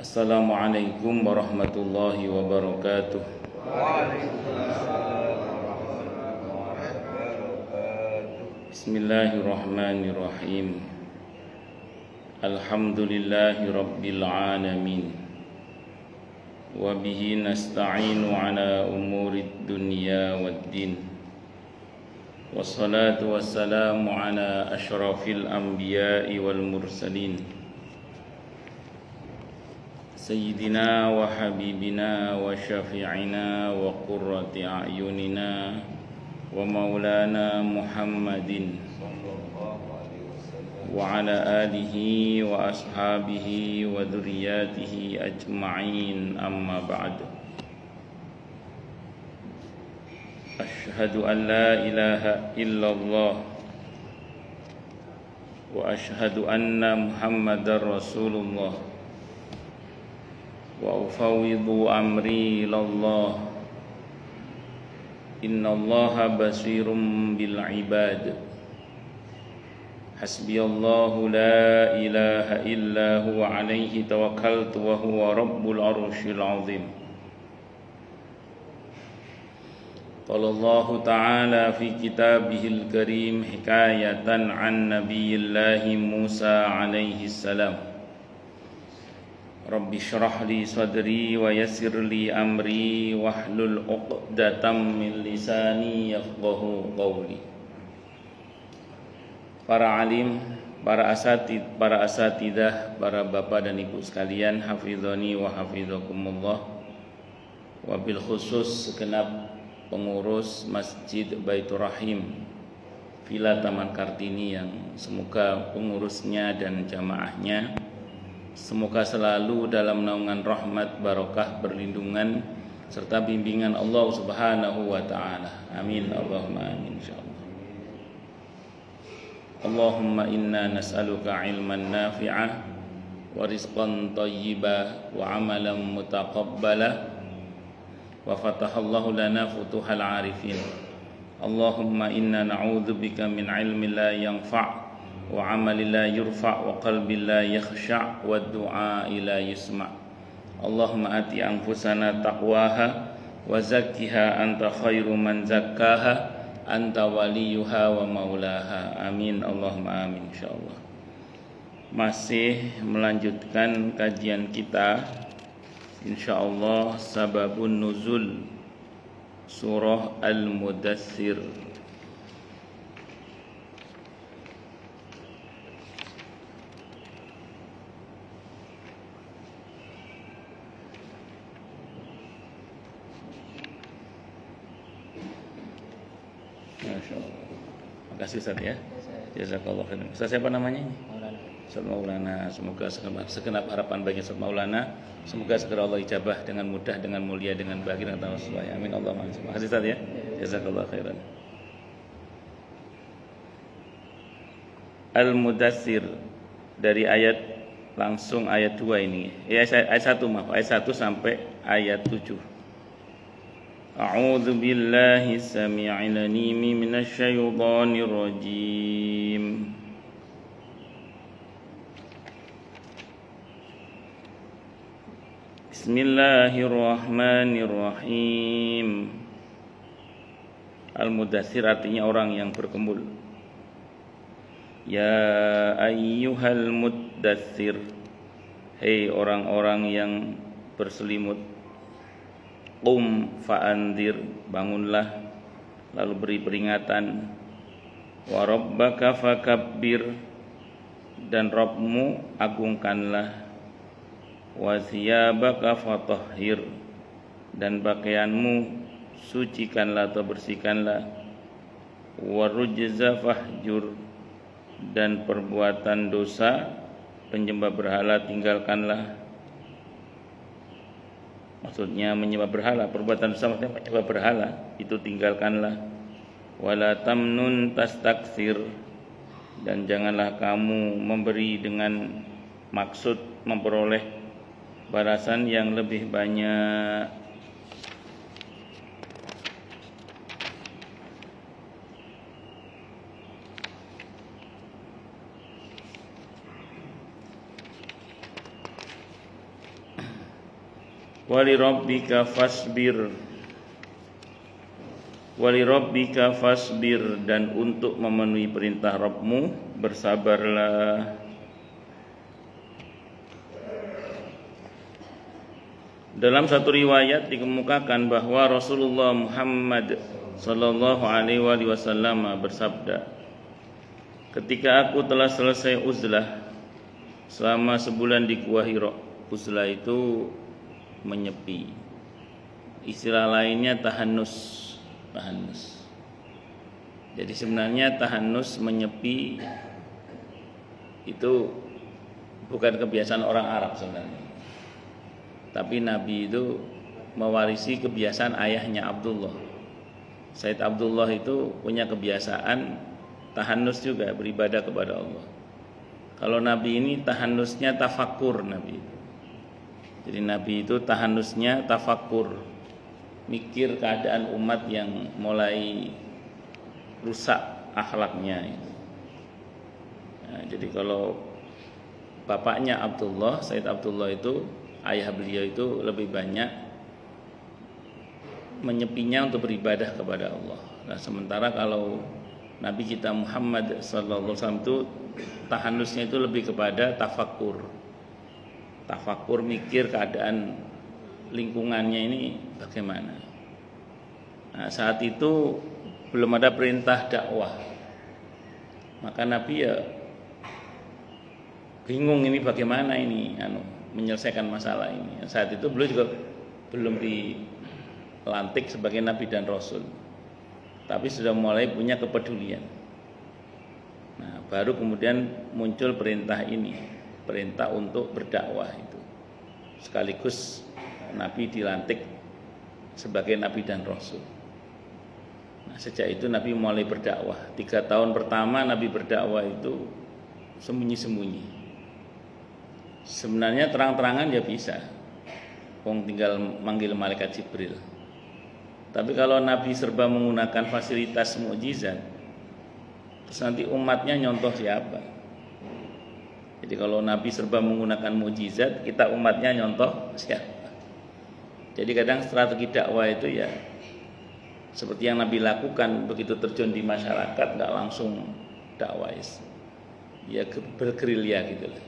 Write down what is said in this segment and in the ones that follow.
Assalamualaikum warahmatullahi wabarakatuh. Bismillahirrahmanirrahim. Alhamdulillahi rabbil alamin. Wa bihi nasta'inu ala umurid dunya waddin. Wassalatu wassalamu ala asyrafil anbiya'i wal mursalin. Sayyidina wa habibina wa syafi'ina wa qurrati a'yunina wa maulana Muhammadin wa ala alihi wa ashabihi wa dhurriyyatihi ajma'in, amma ba'd. Ashhadu an la ilaha illallah wa ashhadu anna Muhammadar Rasulullah. Wa ufawwidu amri ilallah. Innallaha basirum bil ibad. Hasbiyallahu la ilaha illa huwa alaihi tawakkaltu wa huwa rabbul arsyil azim. Qala Allah ta'ala fi kitabihil karim hikayatan an nabiyillahi Musa alaihi salam. Rabbi syrah li sadri wa yassir li amri wahlul 'uqdatam min lisani yafqahu qawli. Para alim, para asatidah, para bapak dan ibu sekalian, hafizani wa hafizakumullah. Wabil khusus segenap pengurus Masjid Baitur Rahim Villa Taman Kartini, yang semoga pengurusnya dan jamaahnya semoga selalu dalam naungan rahmat, barokah, perlindungan serta bimbingan Allah Subhanahu wa taala. Amin Allahumma amin insyaallah. Allahumma inna nas'aluka ilman nafi'ah wa rizqan thayyiba wa amalan mutaqabbala wa fatahallahu lana futuhal arifin. Allahumma inna na'udzubika min ilmin la yanfa' wa amalin la yurfa' wa qalbin la yakhsha' wa du'a la yusma'. Allahumma ati anfusana taqwaha wa zakkiha anta khairu man zakkaha anta waliyuha wa maulaha. Amin Allahumma amin insyaallah. Masih melanjutkan kajian kita insyaallah sababun nuzul surah Al-Mudaththir. Makasih Ustaz ya. Jazakallah khairan. Ustaz siapa namanya? Maulana. Ustaz Maulana. Semoga segenap harapan bagi Ustaz Maulana, semoga segera Allah ijabah dengan mudah, dengan mulia, dengan bahagia, dengan tawasul. Amin Allahumma amin. Makasih Ustaz ya. Jazakallah khairan. Al-Mudaththir, dari ayat langsung ayat 2 ini. Ayat 1 maaf, ayat 1 sampai ayat 7. A'udzu billahi samii'il 'aliim minasy syaithaanir rajiim. Bismillahirrahmanirrahim. Al-Mudaththir artinya orang yang bergembul. Ya ayyuhal muddaththir, hei orang-orang yang berselimut. Qum fa'andir, bangunlah lalu beri peringatan. Wa rabbaka fakabbir, dan Rabbmu agungkanlah. Wa thiyabaka fatahhir, dan pakaianmu sucikanlah atau bersihkanlah. Wa rujza fahjur, dan perbuatan dosa penyembah berhala tinggalkanlah. Maksudnya menyembah berhala, perbuatan dosa maksudnya menyembah berhala, itu tinggalkanlah. Wala tamnun tastakthir, dan janganlah kamu memberi dengan maksud memperoleh balasan yang lebih banyak. Walirabbika fasbir, dan untuk memenuhi perintah Rabbmu bersabarlah. Dalam satu riwayat dikemukakan bahwa Rasulullah Muhammad sallallahu alaihi wasallam bersabda, ketika aku telah selesai uzlah selama sebulan di Gua Hira. Uzlah itu menyepi, istilah lainnya tahannus. Jadi sebenarnya tahannus, menyepi, itu bukan kebiasaan orang Arab sebenarnya. Tapi Nabi itu mewarisi kebiasaan ayahnya Abdullah. Said Abdullah itu punya kebiasaan tahannus juga, beribadah kepada Allah. Kalau Nabi ini tahannusnya tafakkur Nabi. Jadi Nabi itu tahannusnya tafakkur, mikir keadaan umat yang mulai rusak akhlaknya. Nah, jadi kalau bapaknya Abdullah, Said Abdullah itu, ayah beliau itu lebih banyak menyepinya untuk beribadah kepada Allah. Nah, sementara kalau Nabi kita Muhammad sallallahu alaihi wasallam itu tahannusnya itu lebih kepada tafakkur, mikir keadaan lingkungannya ini bagaimana. Nah, saat itu belum ada perintah dakwah, maka Nabi ya bingung ini bagaimana ini menyelesaikan masalah ini. Saat itu beliau juga belum dilantik sebagai Nabi dan Rasul, tapi sudah mulai punya kepedulian. Nah, baru kemudian muncul perintah ini, perintah untuk berdakwah itu. Sekaligus Nabi dilantik sebagai Nabi dan Rasul. Nah, sejak itu Nabi mulai berdakwah. 3 tahun pertama Nabi berdakwah itu sembunyi-sembunyi. Sebenarnya terang-terangan ya bisa, tinggal manggil malaikat Jibril. Tapi kalau Nabi serba menggunakan fasilitas mukjizat, terus nanti umatnya nyontoh siapa? Jadi kalau Nabi serba menggunakan mukjizat, kita umatnya nyontoh siapa? Jadi kadang strategi dakwah itu ya seperti yang Nabi lakukan, begitu terjun di masyarakat nggak langsung dakwah, ya bergerilya gitu lah.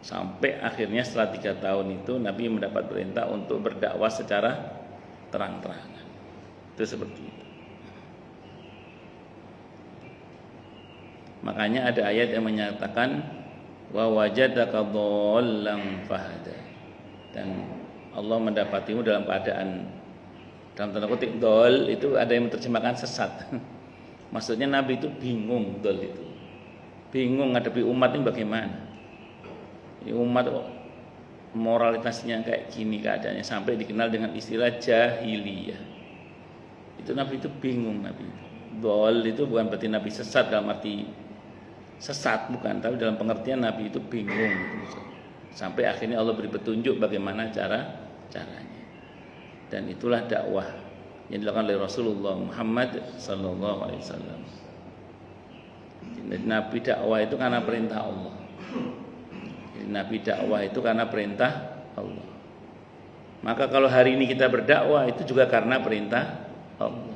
Sampai akhirnya setelah 3 tahun itu Nabi mendapat perintah untuk berdakwah secara terang-terangan. Itu seperti itu. Makanya ada ayat yang menyatakan wa wajadaka dhallan fahada, dan Allah mendapatimu dalam keadaan, dalam tanda kutip, dhol itu ada yang menerjemahkan sesat. Maksudnya Nabi itu bingung, dhol itu bingung ngadepi umat ini bagaimana. Umat moralitasnya kayak gini keadaannya, sampai dikenal dengan istilah jahiliyah. Itu Nabi itu bingung. Nabi itu dhol itu bukan berarti Nabi sesat dalam arti sesat, bukan, tapi dalam pengertian Nabi itu bingung gitu. Sampai akhirnya Allah beri petunjuk bagaimana caranya. Dan itulah dakwah yang dilakukan oleh Rasulullah Muhammad sallallahu alaihi wasallam. Nabi dakwah itu karena perintah Allah. Nabi dakwah itu karena perintah Allah. Maka kalau hari ini kita berdakwah itu juga karena perintah Allah.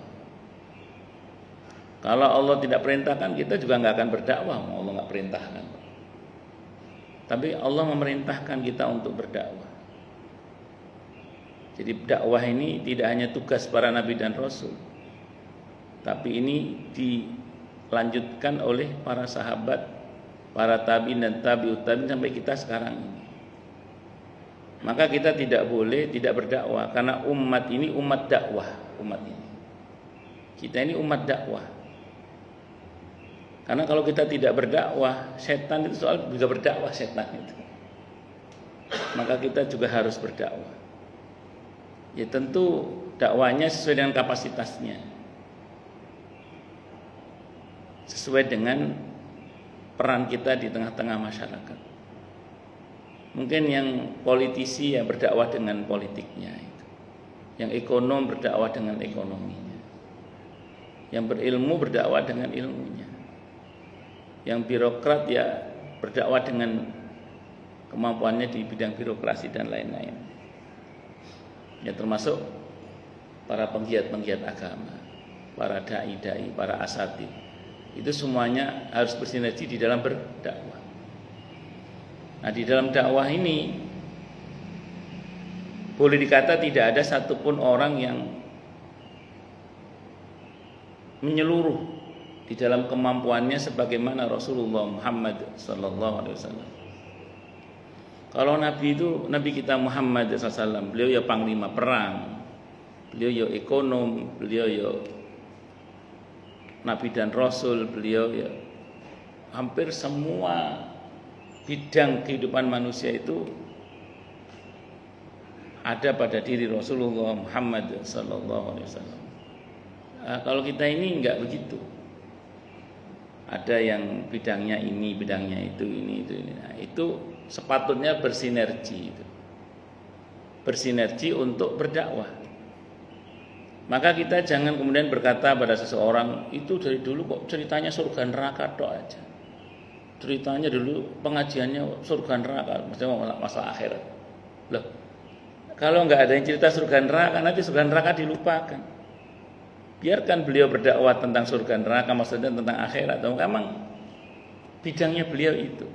Kalau Allah tidak perintahkan, kita juga nggak akan berdakwah. Allah nggak perintahkan. Tapi Allah memerintahkan kita untuk berdakwah. Jadi dakwah ini tidak hanya tugas para nabi dan rasul, tapi ini dilanjutkan oleh para sahabat, para tabi'in dan tabi'ut tabi'in sampai kita sekarang ini. Maka kita tidak boleh tidak berdakwah, karena umat ini umat dakwah. Umat ini, kita ini umat dakwah. Karena kalau kita tidak berdakwah, setan itu soal juga berdakwah, setan itu. Maka kita juga harus berdakwah. Ya tentu dakwanya sesuai dengan kapasitasnya, sesuai dengan peran kita di tengah-tengah masyarakat. Mungkin yang politisi ya berdakwah dengan politiknya itu. Yang ekonom berdakwah dengan ekonominya. Yang berilmu berdakwah dengan ilmunya. Yang birokrat ya berdakwah dengan kemampuannya di bidang birokrasi dan lain-lain. Ya termasuk para penggiat-penggiat agama, para dai-dai, para asatid. Itu semuanya harus bersinergi di dalam berdakwah. Nah, di dalam dakwah ini boleh dikata tidak ada satupun orang yang menyeluruh di dalam kemampuannya sebagaimana Rasulullah Muhammad sallallahu alaihi wasallam. Kalau Nabi itu, Nabi kita Muhammad sallallahu alaihi wasallam, beliau ya panglima perang, beliau ya ekonom, beliau ya Nabi dan Rasul, beliau ya hampir semua bidang kehidupan manusia itu ada pada diri Rasulullah Muhammad sallallahu alaihi wasallam. Nah, kalau kita ini enggak begitu. Ada yang bidangnya ini, bidangnya itu, ini. Nah, itu sepatutnya bersinergi itu. Bersinergi untuk berdakwah. Maka kita jangan kemudian berkata pada seseorang, itu dari dulu kok ceritanya surga neraka tok aja. Ceritanya dulu pengajiannya surga neraka, maksudnya masalah akhirat. Loh, kalau nggak ada yang cerita surga neraka, nanti surga neraka dilupakan. Biarkan beliau berdakwah tentang surga neraka, maksudnya tentang akhirat. Memang bidangnya beliau itu.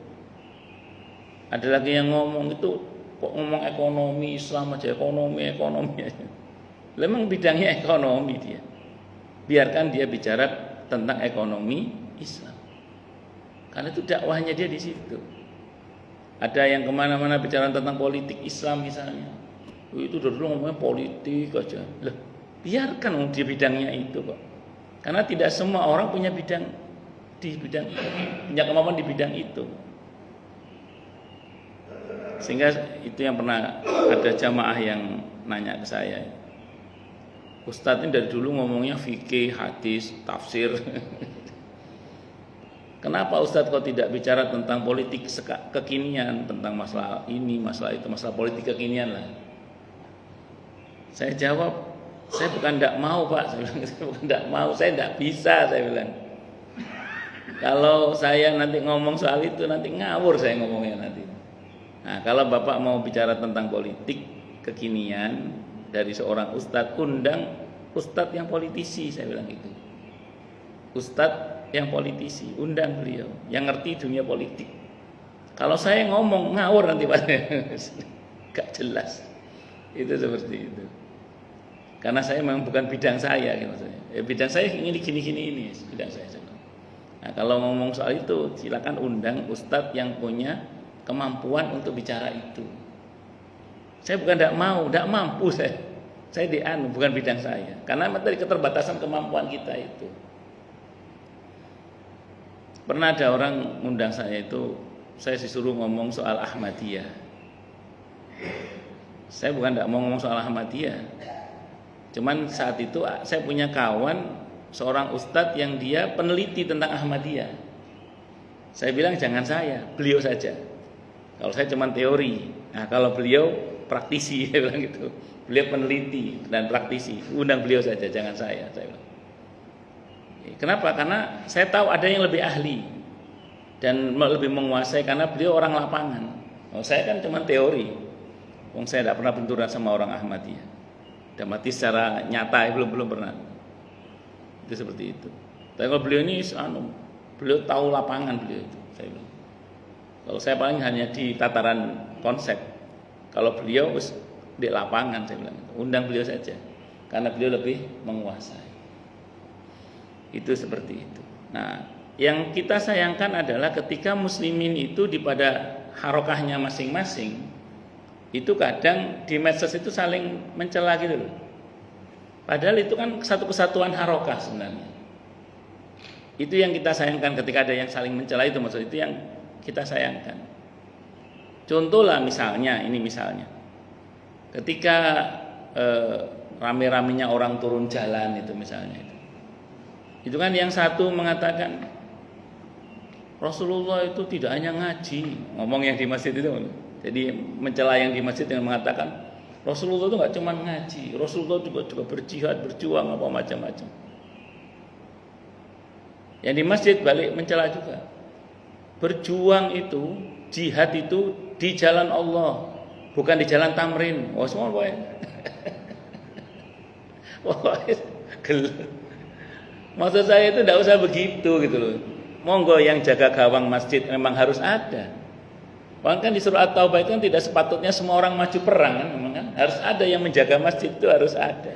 Ada lagi yang ngomong itu kok ngomong ekonomi Islam aja, ekonomi aja. Memang bidangnya ekonomi dia. Biarkan dia bicara tentang ekonomi Islam. Karena itu dakwahnya dia di situ. Ada yang kemana-mana bicara tentang politik Islam misalnya. Itu dulu ngomongnya politik aja. Loh, biarkan di bidangnya itu kok. Karena tidak semua orang punya punya kemampuan di bidang itu. Sehingga itu yang pernah ada jamaah yang nanya ke saya. Ustadz ini dari dulu ngomongnya fikih, hadis, tafsir. Kenapa Ustadz kok tidak bicara tentang politik kekinian, tentang masalah ini, masalah itu, masalah politik kekinian lah. Saya jawab, saya bukan tidak mau Pak, saya bilang, saya bukan tidak mau, saya tidak bisa, saya bilang. Kalau saya nanti ngomong soal itu, nanti ngawur saya ngomongnya nanti. Nah, kalau Bapak mau bicara tentang politik kekinian dari seorang Ustadz, undang Ustadz yang politisi, saya bilang gitu. Ustadz yang politisi, undang beliau yang ngerti dunia politik. Kalau saya ngomong ngawur nanti Pak, gak jelas. Itu seperti itu. Karena saya memang bukan bidang saya, gitu maksudnya. Bidang saya ini gini-gini ini, bidang saya. Nah, kalau ngomong soal itu, silakan undang Ustadz yang punya kemampuan untuk bicara itu. Saya bukan tidak mampu saya. Saya bukan bidang saya. Karena dari keterbatasan kemampuan kita itu. Pernah ada orang ngundang saya itu, saya disuruh ngomong soal Ahmadiyah. Saya bukan tidak mau ngomong soal Ahmadiyah. Cuman saat itu saya punya kawan, seorang ustadz yang dia peneliti tentang Ahmadiyah. Saya bilang jangan saya, beliau saja. Kalau saya cuman teori. Nah, kalau beliau praktisi, saya bilang gitu. Beliau peneliti dan praktisi. Undang beliau saja, jangan saya bilang. Kenapa? Karena saya tahu ada yang lebih ahli dan lebih menguasai karena beliau orang lapangan. Saya kan cuma teori. Saya tidak pernah benturan sama orang Ahmadiyah. Dan mati secara nyata belum pernah. Itu seperti itu. Tapi kalau beliau ini beliau tahu lapangan beliau itu. Saya bilang. Kalau saya paling hanya di tataran konsep. Kalau beliau di lapangan saya bilang. Undang beliau saja. Karena beliau lebih menguasai. Itu seperti itu. Nah, yang kita sayangkan adalah ketika muslimin itu di pada harokahnya masing-masing, itu kadang di medsos itu saling mencela gitu loh. Padahal itu kan satu kesatuan harokah sebenarnya. Itu yang kita sayangkan ketika ada yang saling mencela itu, maksud itu yang kita sayangkan. Contohlah misalnya, ketika rame-ramenya orang turun jalan itu misalnya itu kan yang satu mengatakan Rasulullah itu tidak hanya ngaji, ngomong yang di masjid itu. Jadi mencela yang di masjid dengan mengatakan Rasulullah itu nggak cuma ngaji, Rasulullah juga berjihad, berjuang apa macam-macam. Yang di masjid balik mencela juga. Berjuang itu, jihad itu di jalan Allah, bukan di jalan Tamrin. Oh semua boleh. Wah, maksud saya itu tidak usah begitu gitu loh. Monggo yang jaga gawang masjid memang harus ada. Bahkan di surah At-Taubah itu kan tidak sepatutnya semua orang maju perang kan, memang kan harus ada yang menjaga masjid, itu harus ada.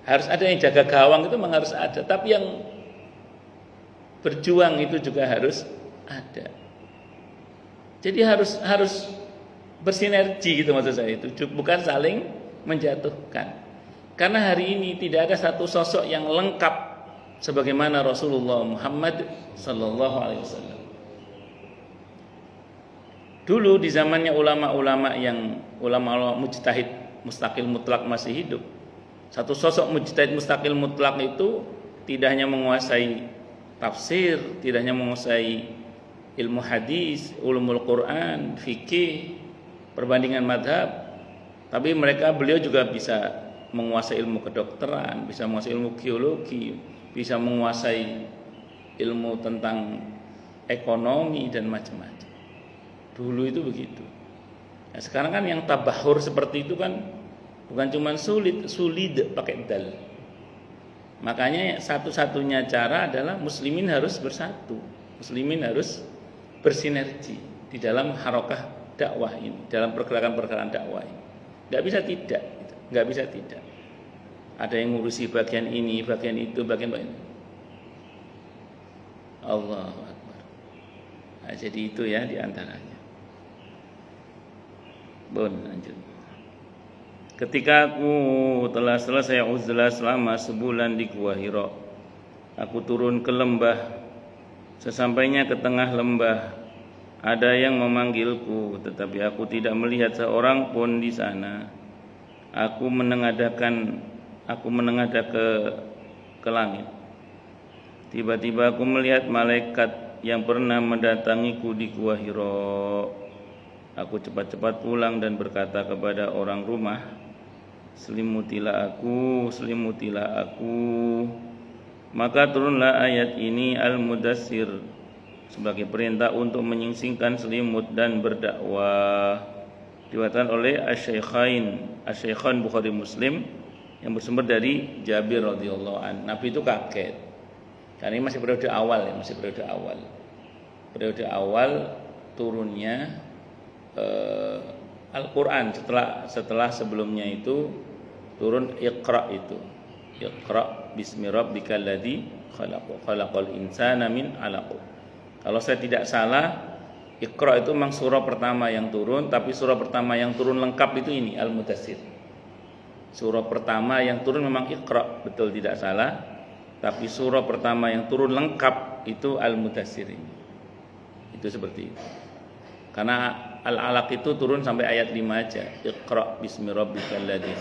Harus ada yang jaga gawang, itu memang harus ada. Tapi yang berjuang itu juga harus ada. Jadi harus bersinergi gitu maksud saya itu, bukan saling menjatuhkan. Karena hari ini tidak ada satu sosok yang lengkap sebagaimana Rasulullah Muhammad sallallahu alaihi wasallam. Dulu di zamannya ulama-ulama mujtahid mustaqil mutlak masih hidup. Satu sosok mujtahid mustaqil mutlak itu tidak hanya menguasai tafsir, tidak hanya menguasai ilmu hadis, ulumul Quran, fikih, perbandingan madhab, tapi beliau juga bisa menguasai ilmu kedokteran, bisa menguasai ilmu geologi, bisa menguasai ilmu tentang ekonomi dan macam-macam. Dulu itu begitu. Nah, sekarang kan yang tabahur seperti itu kan bukan cuma sulit pakai dal. Makanya satu-satunya cara adalah muslimin harus bersatu, muslimin harus bersinergi di dalam harokah dakwah ini, dalam pergerakan-pergerakan dakwah ini. Nggak bisa tidak. Ada yang ngurusi bagian ini, bagian itu, bagian ini. Allahu Akbar. Nah, jadi itu ya diantaranya. Lanjut. Ketika aku telah selesai uzlah selama sebulan di Gua Hira, aku turun ke lembah. Sesampainya ke tengah lembah, ada yang memanggilku, tetapi aku tidak melihat seorang pun di sana. Aku menengadah ke langit. Tiba-tiba aku melihat malaikat yang pernah mendatangiku di Gua Hira. Aku cepat-cepat pulang dan berkata kepada orang rumah, selimutilah aku. Maka turunlah ayat ini Al-Mudassir sebagai perintah untuk menyingsingkan selimut dan berdakwah. Diriwayatkan oleh Asy-Syaikhain Bukhari Muslim yang bersumber dari Jabir radhiyallahu anhu. Nabi itu kaget. Karena ini masih periode awal. Periode awal turunnya Al-Quran setelah sebelumnya itu turun Iqra itu. Iqra bismi rabbikal ladzi khalaqal insana min 'alaq. Kalau saya tidak salah, Iqra itu memang surah pertama yang turun, tapi surah pertama yang turun lengkap itu ini Al-Mudassir. Surah pertama yang turun memang Iqra, betul tidak salah, tapi surah pertama yang turun lengkap itu Al-Mudassir ini. Itu seperti itu. Karena Al-Alaq itu turun sampai ayat 5 aja. Iqra bismi rabbikal ladzi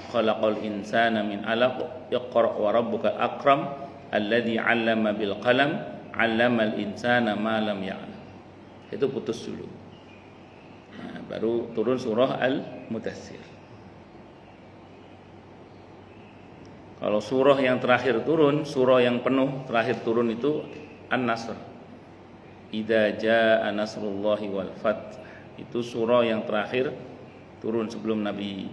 khalaqal insana min 'alaq. Iqra wa rabbukal akram alladzi 'allama bil qalam 'allamal insana ma lam ya'lam. Itu putus dulu. Nah, baru turun surah Al-Mudassir. Kalau surah yang terakhir turun, surah yang penuh terakhir turun itu An-Nasr. Idza jaa nasrullahi wal fath. Itu surah yang terakhir turun sebelum Nabi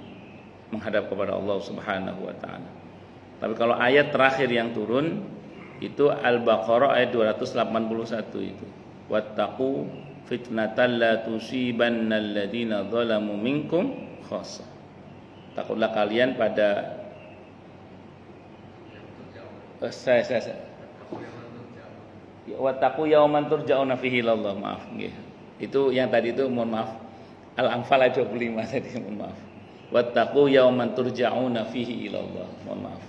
menghadap kepada Allah Subhanahu wa taala. Tapi kalau ayat terakhir yang turun itu Al-Baqarah ayat 281 itu. Wattaqu fitnatan la tusibannal ladzina zalamu minkum khassah. Takutlah kalian pada saya wattaqu yauman turja'una fihi ilallah. Maaf nggih. Itu yang tadi itu mohon maaf. Al-Anfal ayat 25 tadi mohon maaf. Wattaqu yauman turja'una fihi ilallah. Mohon maaf.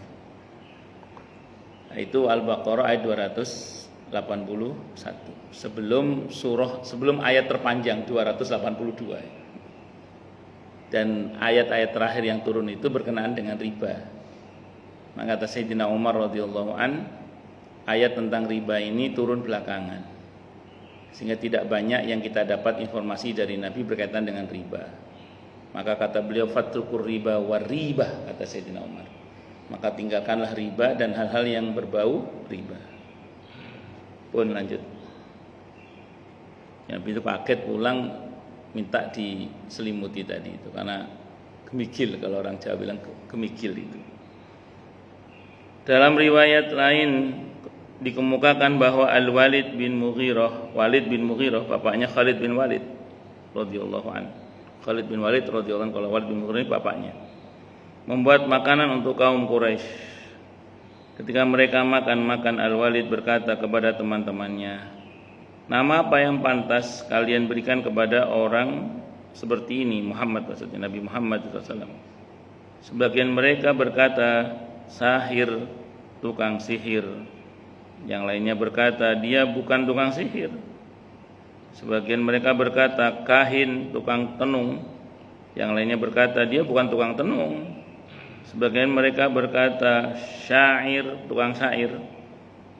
Nah, itu Al-Baqarah ayat 281. Sebelum ayat terpanjang 282. Dan ayat-ayat terakhir yang turun itu berkenaan dengan riba. Maka kata Sayyidina Umar radhiyallahu an, ayat tentang riba ini turun belakangan, sehingga tidak banyak yang kita dapat informasi dari Nabi berkaitan dengan riba. Maka kata beliau, fatrukur riba war riba, kata Sayyidina Umar. Maka tinggalkanlah riba dan hal-hal yang berbau riba. Pun lanjut. Nabi itu kaget pulang minta diselimuti tadi itu, karena gemigil, kalau orang Jawa bilang gemigil itu. Dalam riwayat lain dikemukakan bahwa Walid bin Mughirah, bapaknya Khalid bin Walid radhiyallahu anhu. Khalid bin Walid radhiyallahu anhu, kalau Walid bin Mughirah bapaknya, membuat makanan untuk kaum Quraisy. Ketika mereka makan, Al-Walid berkata kepada teman-temannya, "Nama apa yang pantas kalian berikan kepada orang seperti ini?" Muhammad, maksudnya Nabi Muhammad SAW. Sebagian mereka berkata, "Sahir, tukang sihir." Yang lainnya berkata, "Dia bukan tukang sihir." Sebagian mereka berkata, "Kahin, tukang tenung." Yang lainnya berkata, "Dia bukan tukang tenung." Sebagian mereka berkata, "Syair, tukang syair."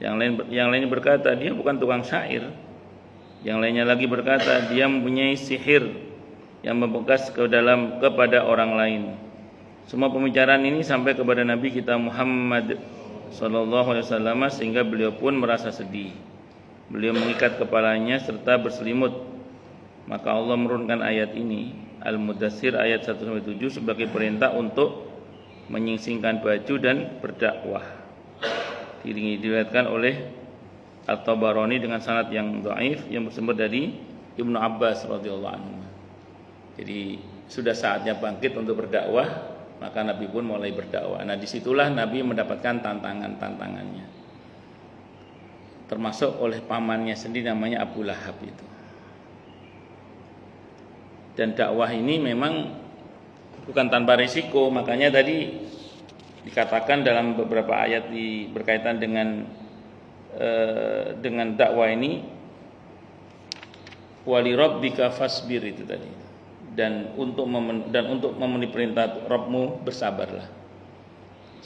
Yang lainnya berkata, "Dia bukan tukang syair." Yang lainnya lagi berkata, "Dia mempunyai sihir yang membekas kepada orang lain." Semua pembicaraan ini sampai kepada Nabi kita Muhammad sallallahu alaihi wasallam, sehingga beliau pun merasa sedih. Beliau mengikat kepalanya serta berselimut. Maka Allah menurunkan ayat ini, Al-Mudaththir ayat 1-7, sebagai perintah untuk menyingsingkan baju dan berdakwah. Diriwayatkan oleh At-Tabarani dengan sanad yang dhaif yang bersumber dari Ibnu Abbas radhiyallahu anhu. Jadi sudah saatnya bangkit untuk berdakwah, maka Nabi pun mulai berdakwah. Nah, disitulah Nabi mendapatkan tantangannya, termasuk oleh pamannya sendiri namanya Abu Lahab itu. Dan dakwah ini memang bukan tanpa risiko, makanya tadi dikatakan dalam beberapa ayat berkaitan dengan dakwah ini, wali rabbika fasbir, itu tadi. Dan untuk memenuhi perintah Rabbmu bersabarlah.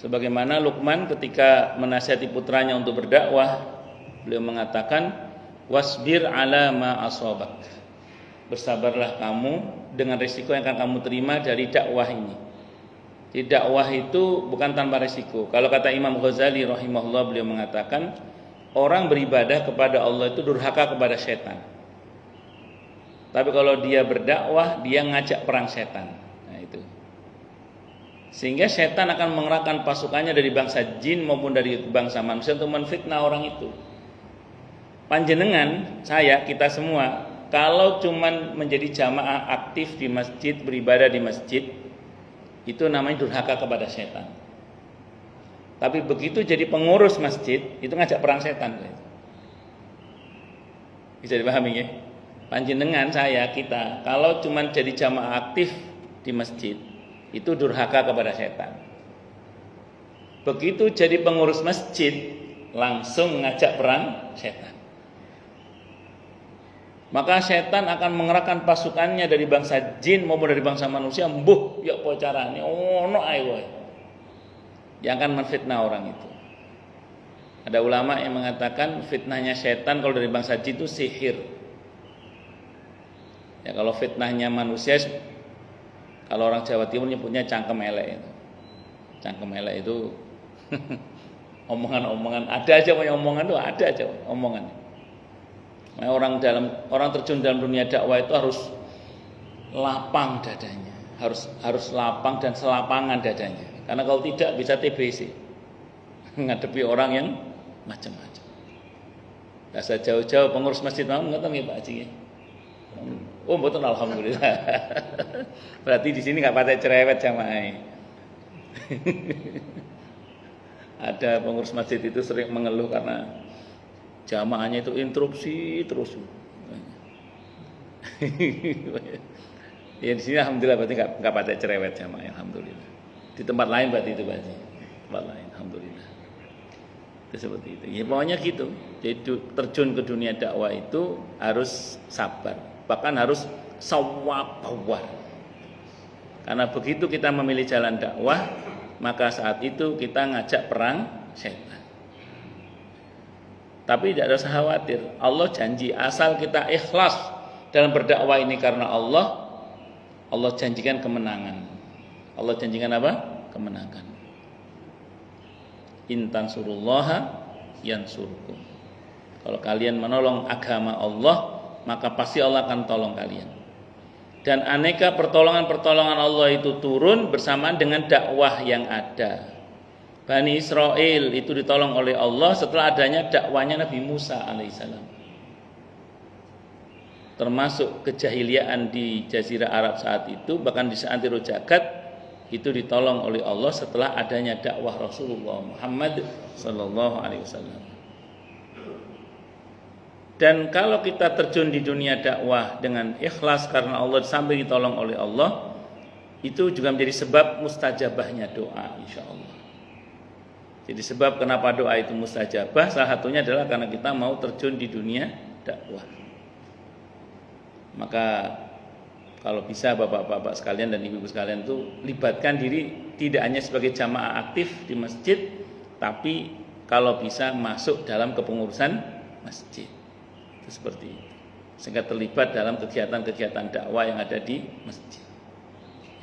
Sebagaimana Luqman ketika menasihati putranya untuk berdakwah, beliau mengatakan, wasbir ala ma asabak. Bersabarlah kamu dengan risiko yang akan kamu terima dari dakwah ini. Di dakwah itu bukan tanpa risiko. Kalau kata Imam Ghazali rahimahullah, beliau mengatakan orang beribadah kepada Allah itu durhaka kepada setan. Tapi kalau dia berdakwah, dia ngajak perang setan. Nah itu. Sehingga setan akan mengerahkan pasukannya dari bangsa jin maupun dari bangsa manusia untuk menfitnah orang itu. Panjenengan, saya, kita semua, kalau cuman menjadi jamaah aktif di masjid, beribadah di masjid, itu namanya durhaka kepada setan. Tapi begitu jadi pengurus masjid, itu ngajak perang setan. Bisa dipahami ya? Panjenengan, saya, kita, kalau cuman jadi jamaah aktif di masjid, itu durhaka kepada setan. Begitu jadi pengurus masjid, langsung ngajak perang setan. Maka setan akan mengerahkan pasukannya dari bangsa jin maupun dari bangsa manusia, mbuh ya apa carane ono ae wae, yang akan menfitnah orang itu. Ada ulama yang mengatakan fitnahnya setan kalau dari bangsa jin itu sihir. Ya kalau fitnahnya manusia, kalau orang Jawa Timur nyebutnya cangkem elek itu. Cangkem elek itu omongan-omongan, ada aja punya omongan tuh, ada aja omongan. Nah, orang terjun dalam dunia dakwah itu harus lapang dadanya, harus lapang dan selapangan dadanya. Karena kalau tidak bisa TBC, ngadepi orang yang macam-macam. Gak usah jauh-jauh pengurus masjid mau ngoten nggih Pak Haji. Oh, mboten alhamdulillah. Berarti di sini enggak pakai cerewet jamaah. Ada pengurus masjid itu sering mengeluh karena jamaahnya itu interupsi terus. Ya di sini alhamdulillah berarti enggak pakai cerewet jamaah, alhamdulillah. Di tempat lain berarti itu berarti. Tempat lain alhamdulillah. Itu seperti itu. Ya pokoknya gitu. Jadi terjun ke dunia dakwah itu harus sabar, bahkan harus sawabawar. Karena begitu kita memilih jalan dakwah, maka saat itu kita ngajak perang setan. Tapi tidak usah khawatir, Allah janji asal kita ikhlas dalam berdakwah ini karena Allah, Allah janjikan kemenangan. Allah janjikan apa? Kemenangan. Intan surullaha yansurkum. Kalau kalian menolong agama Allah, maka pasti Allah akan tolong kalian. Dan aneka pertolongan-pertolongan Allah itu turun bersamaan dengan dakwah yang ada. Bani Israel itu ditolong oleh Allah setelah adanya dakwanya Nabi Musa alaihissalam. Termasuk kejahiliaan di Jazirah Arab saat itu, bahkan di seantero jagat itu ditolong oleh Allah setelah adanya dakwah Rasulullah Muhammad sallallahu alaihi wasallam. Dan kalau kita terjun di dunia dakwah dengan ikhlas karena Allah sambil ditolong oleh Allah, itu juga menjadi sebab mustajabahnya doa insyaallah. Jadi sebab kenapa doa itu mustajabah salah satunya adalah karena kita mau terjun di dunia dakwah. Maka kalau bisa bapak-bapak sekalian dan ibu-ibu sekalian itu libatkan diri tidak hanya sebagai jamaah aktif di masjid, tapi kalau bisa masuk dalam kepengurusan masjid. Itu seperti itu. Sehingga terlibat dalam kegiatan-kegiatan dakwah yang ada di masjid.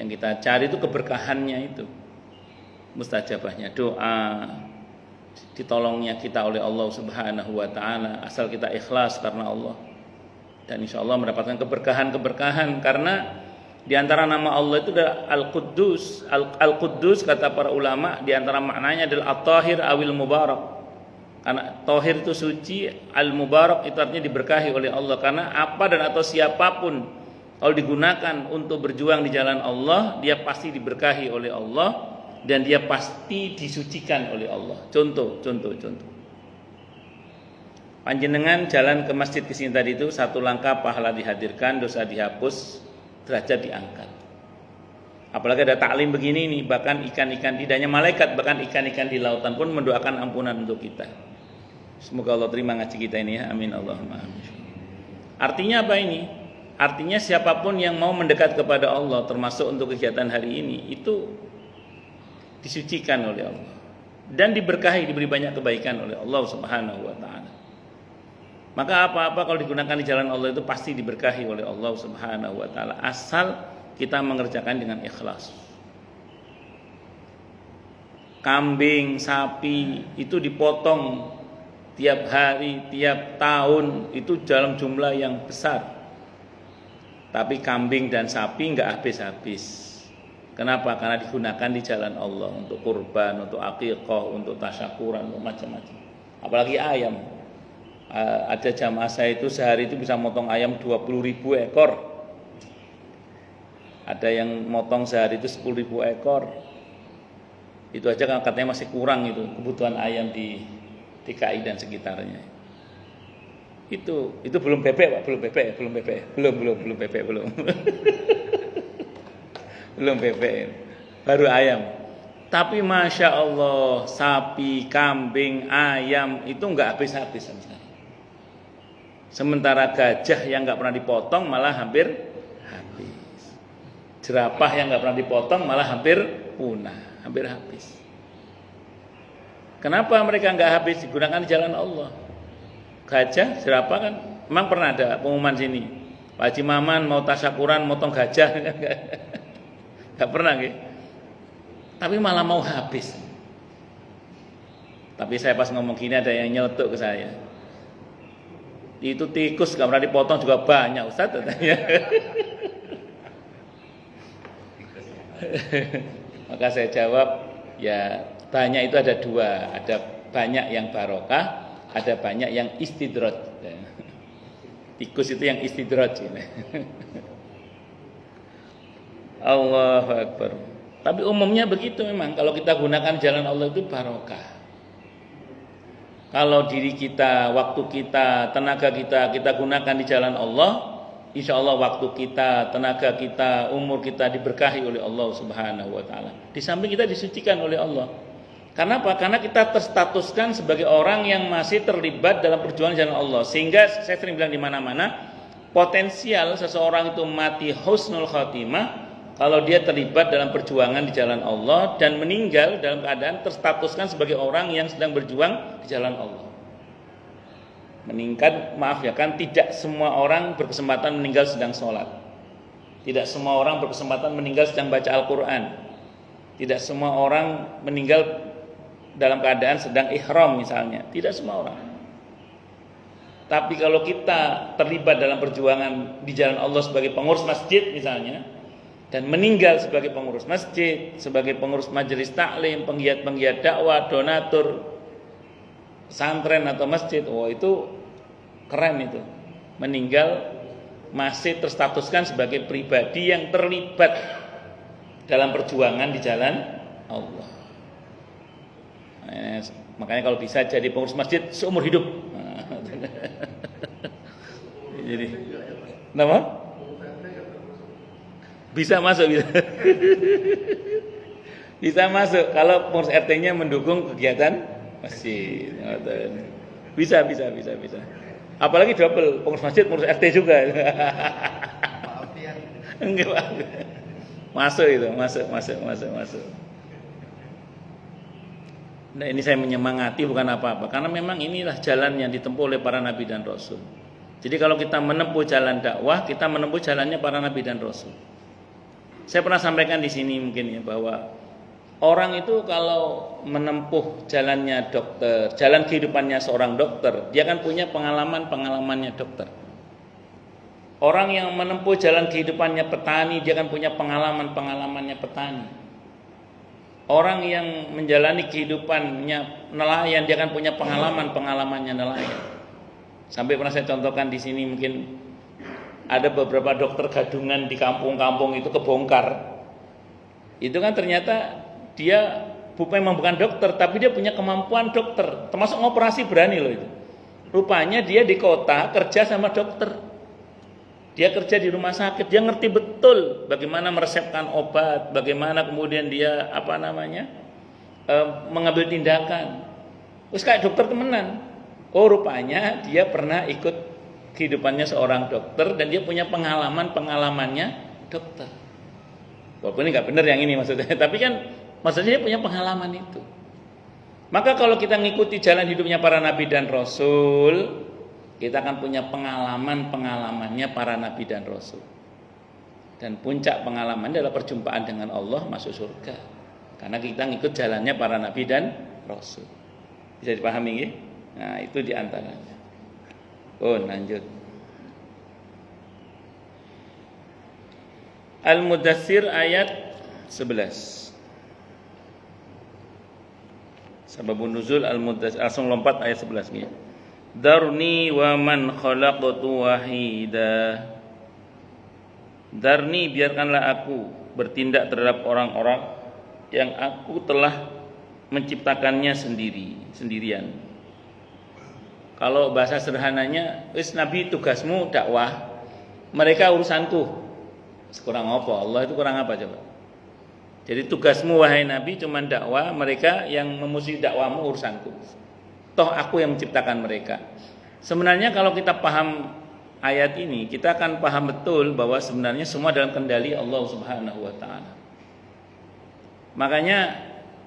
Yang kita cari itu keberkahannya itu. Mustajabahnya doa, ditolongnya kita oleh Allah Subhanahu wa taala asal kita ikhlas karena Allah. Dan insya Allah mendapatkan keberkahan karena di antara nama Allah itu adalah Al-Quddus. Al-Quddus kata para ulama di antara maknanya adalah At-Tahir awil Mubarak. Karena Tahir itu suci, Al-Mubarak itu artinya diberkahi oleh Allah. Karena apa dan atau siapapun kalau digunakan untuk berjuang di jalan Allah, dia pasti diberkahi oleh Allah dan dia pasti disucikan oleh Allah. Contoh. Panjenengan jalan ke masjid kesini tadi itu, satu langkah pahala dihadirkan, dosa dihapus, derajat diangkat. Apalagi ada taklim begini nih, bahkan ikan-ikan, tidak hanya malaikat, bahkan ikan-ikan di lautan pun mendoakan ampunan untuk kita. Semoga Allah terima ngaji kita ini ya, amin Allahumma amin. Artinya apa ini? Artinya siapapun yang mau mendekat kepada Allah, termasuk untuk kegiatan hari ini, itu disucikan oleh Allah dan diberkahi, diberi banyak kebaikan oleh Allah Subhanahu wa taala. Maka apa-apa kalau digunakan di jalan Allah itu pasti diberkahi oleh Allah Subhanahu wa taala asal kita mengerjakan dengan ikhlas. Kambing, sapi itu dipotong tiap hari, tiap tahun itu dalam jumlah yang besar. Tapi kambing dan sapi enggak habis-habis. Kenapa? Karena digunakan di jalan Allah untuk kurban, untuk aqiqah, untuk tasyakuran, untuk macam-macam. Apalagi ayam. Ada jamaah saya itu sehari itu bisa motong ayam 20.000 ekor. Ada yang motong sehari itu 10.000 ekor. Itu aja kan katanya masih kurang itu kebutuhan ayam di DKI dan sekitarnya. Itu belum bebek, Pak, belum bebek. Belum bebek, baru ayam. Tapi masya Allah, sapi, kambing, ayam itu nggak habis-habis sama sekali. Sementara gajah yang nggak pernah dipotong malah hampir habis. Jerapah yang nggak pernah dipotong malah hampir punah, hampir habis. Kenapa mereka nggak habis? Digunakan di jalan Allah. Gajah, jerapah kan memang pernah ada pengumuman sini. Pak Haji Maman mau tasyakuran motong gajah. Gak pernah gitu. Tapi malah mau habis. Tapi saya pas ngomong gini ada yang nyeletuk ke saya. Itu tikus gak pernah dipotong juga banyak Ustaz katanya. Maka saya jawab, ya banyak itu ada dua. Ada banyak yang barokah, ada banyak yang istidraj. Tikus itu yang istidraj. Allahu Akbar. Tapi umumnya begitu memang. Kalau kita gunakan jalan Allah itu barokah. Kalau diri kita, waktu kita, tenaga kita gunakan di jalan Allah, insya Allah waktu kita, tenaga kita, umur kita diberkahi oleh Allah Subhanahu wa taala. Di samping kita disucikan oleh Allah. Karena apa? Karena kita terstatuskan sebagai orang yang masih terlibat dalam perjuangan jalan Allah. Sehingga saya sering bilang di mana-mana, potensial seseorang itu mati husnul khatimah kalau dia terlibat dalam perjuangan di jalan Allah dan meninggal dalam keadaan terstatuskan sebagai orang yang sedang berjuang di jalan Allah. Meningkat, maaf ya kan, tidak semua orang berkesempatan meninggal sedang sholat. Tidak semua orang berkesempatan meninggal sedang baca Al-Quran. Tidak semua orang meninggal dalam keadaan sedang ihram misalnya. Tidak semua orang. Tapi kalau kita terlibat dalam perjuangan di jalan Allah sebagai pengurus masjid misalnya, dan meninggal sebagai pengurus masjid, sebagai pengurus majelis taklim, penggiat-penggiat dakwah, donatur pesantren atau masjid, itu keren itu. Meninggal masih terstatuskan sebagai pribadi yang terlibat dalam perjuangan di jalan Allah. Makanya kalau bisa jadi pengurus masjid seumur hidup. Jadi, kenapa? Bisa masuk, bisa. Bisa masuk kalau pengurus RT-nya mendukung kegiatan masjid. Bisa. Apalagi double, pengurus masjid, pengurus RT juga. Enggak. Masuk itu, masuk. Nah, ini saya menyemangati bukan apa-apa, karena memang inilah jalan yang ditempuh oleh para nabi dan rasul. Jadi kalau kita menempuh jalan dakwah, kita menempuh jalannya para nabi dan rasul. Saya pernah sampaikan di sini mungkin ya, bahwa orang itu kalau menempuh jalannya dokter, jalan kehidupannya seorang dokter, dia kan punya pengalamannya dokter. Orang yang menempuh jalan kehidupannya petani, dia kan punya pengalamannya petani. Orang yang menjalani kehidupannya nelayan, dia kan punya pengalamannya nelayan. Sampai pernah saya contohkan di sini, mungkin ada beberapa dokter gadungan di kampung-kampung itu kebongkar. Itu kan ternyata dia memang bukan dokter, tapi dia punya kemampuan dokter, termasuk ngoperasi berani loh itu. Rupanya dia di kota kerja sama dokter. Dia kerja di rumah sakit, dia ngerti betul bagaimana meresepkan obat, bagaimana kemudian dia mengambil tindakan. Terus kayak dokter temenan. Oh, rupanya dia pernah ikut kehidupannya seorang dokter dan dia punya pengalamannya dokter. Walaupun ini nggak benar yang ini maksudnya, tapi kan maksudnya dia punya pengalaman itu. Maka kalau kita ngikuti jalan hidupnya para nabi dan rasul, kita akan punya pengalamannya para nabi dan rasul. Dan puncak pengalaman adalah perjumpaan dengan Allah, masuk surga. Karena kita ngikut jalannya para nabi dan rasul. Bisa dipahami ya? Nah, itu diantaranya. Lanjut. Al-Mudaththir ayat 11. Sababun nuzul Al-Mudaththir, langsung lompat ayat 11 nih. Darni wa man khalaqtu wahida. Darni, biarkanlah aku bertindak terhadap orang-orang yang aku telah menciptakannya sendirian. Kalau bahasa sederhananya, nabi tugasmu dakwah, mereka urusanku. Kurang apa? Allah itu kurang apa coba? Jadi tugasmu wahai nabi cuma dakwah, mereka yang memusuhi dakwamu urusanku. Toh aku yang menciptakan mereka. Sebenarnya kalau kita paham ayat ini, kita akan paham betul bahwa sebenarnya semua dalam kendali Allah Subhanahu wa taala. Makanya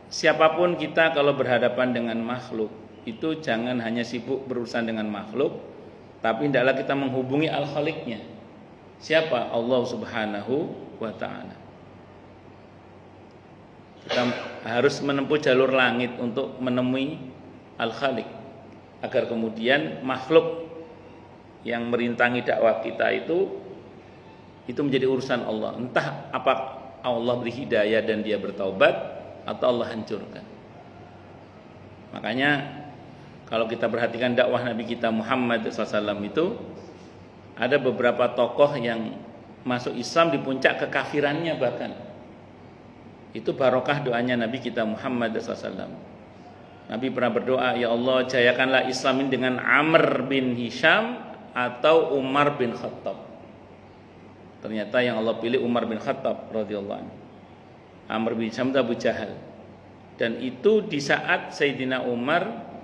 siapapun kita kalau berhadapan dengan makhluk, itu jangan hanya sibuk berurusan dengan makhluk, tapi hendaklah kita menghubungi Al-Khaliqnya. Siapa? Allah Subhanahu wa taala. Kita harus menempuh jalur langit untuk menemui Al-Khaliq, agar kemudian makhluk yang merintangi dakwah kita itu menjadi urusan Allah. Entah apa Allah beri hidayah dan dia bertaubat, atau Allah hancurkan. Makanya kalau kita perhatikan dakwah Nabi kita Muhammad SAW itu, ada beberapa tokoh yang masuk Islam di puncak kekafirannya bahkan. Itu barokah doanya Nabi kita Muhammad SAW. Nabi pernah berdoa, ya Allah jayakanlah Islam ini dengan Amr bin Hisham atau Umar bin Khattab. Ternyata yang Allah pilih Umar bin Khattab radhiyallahu anhu. Amr bin Hisham itu Abu Jahal. Dan itu di saat Sayyidina Umar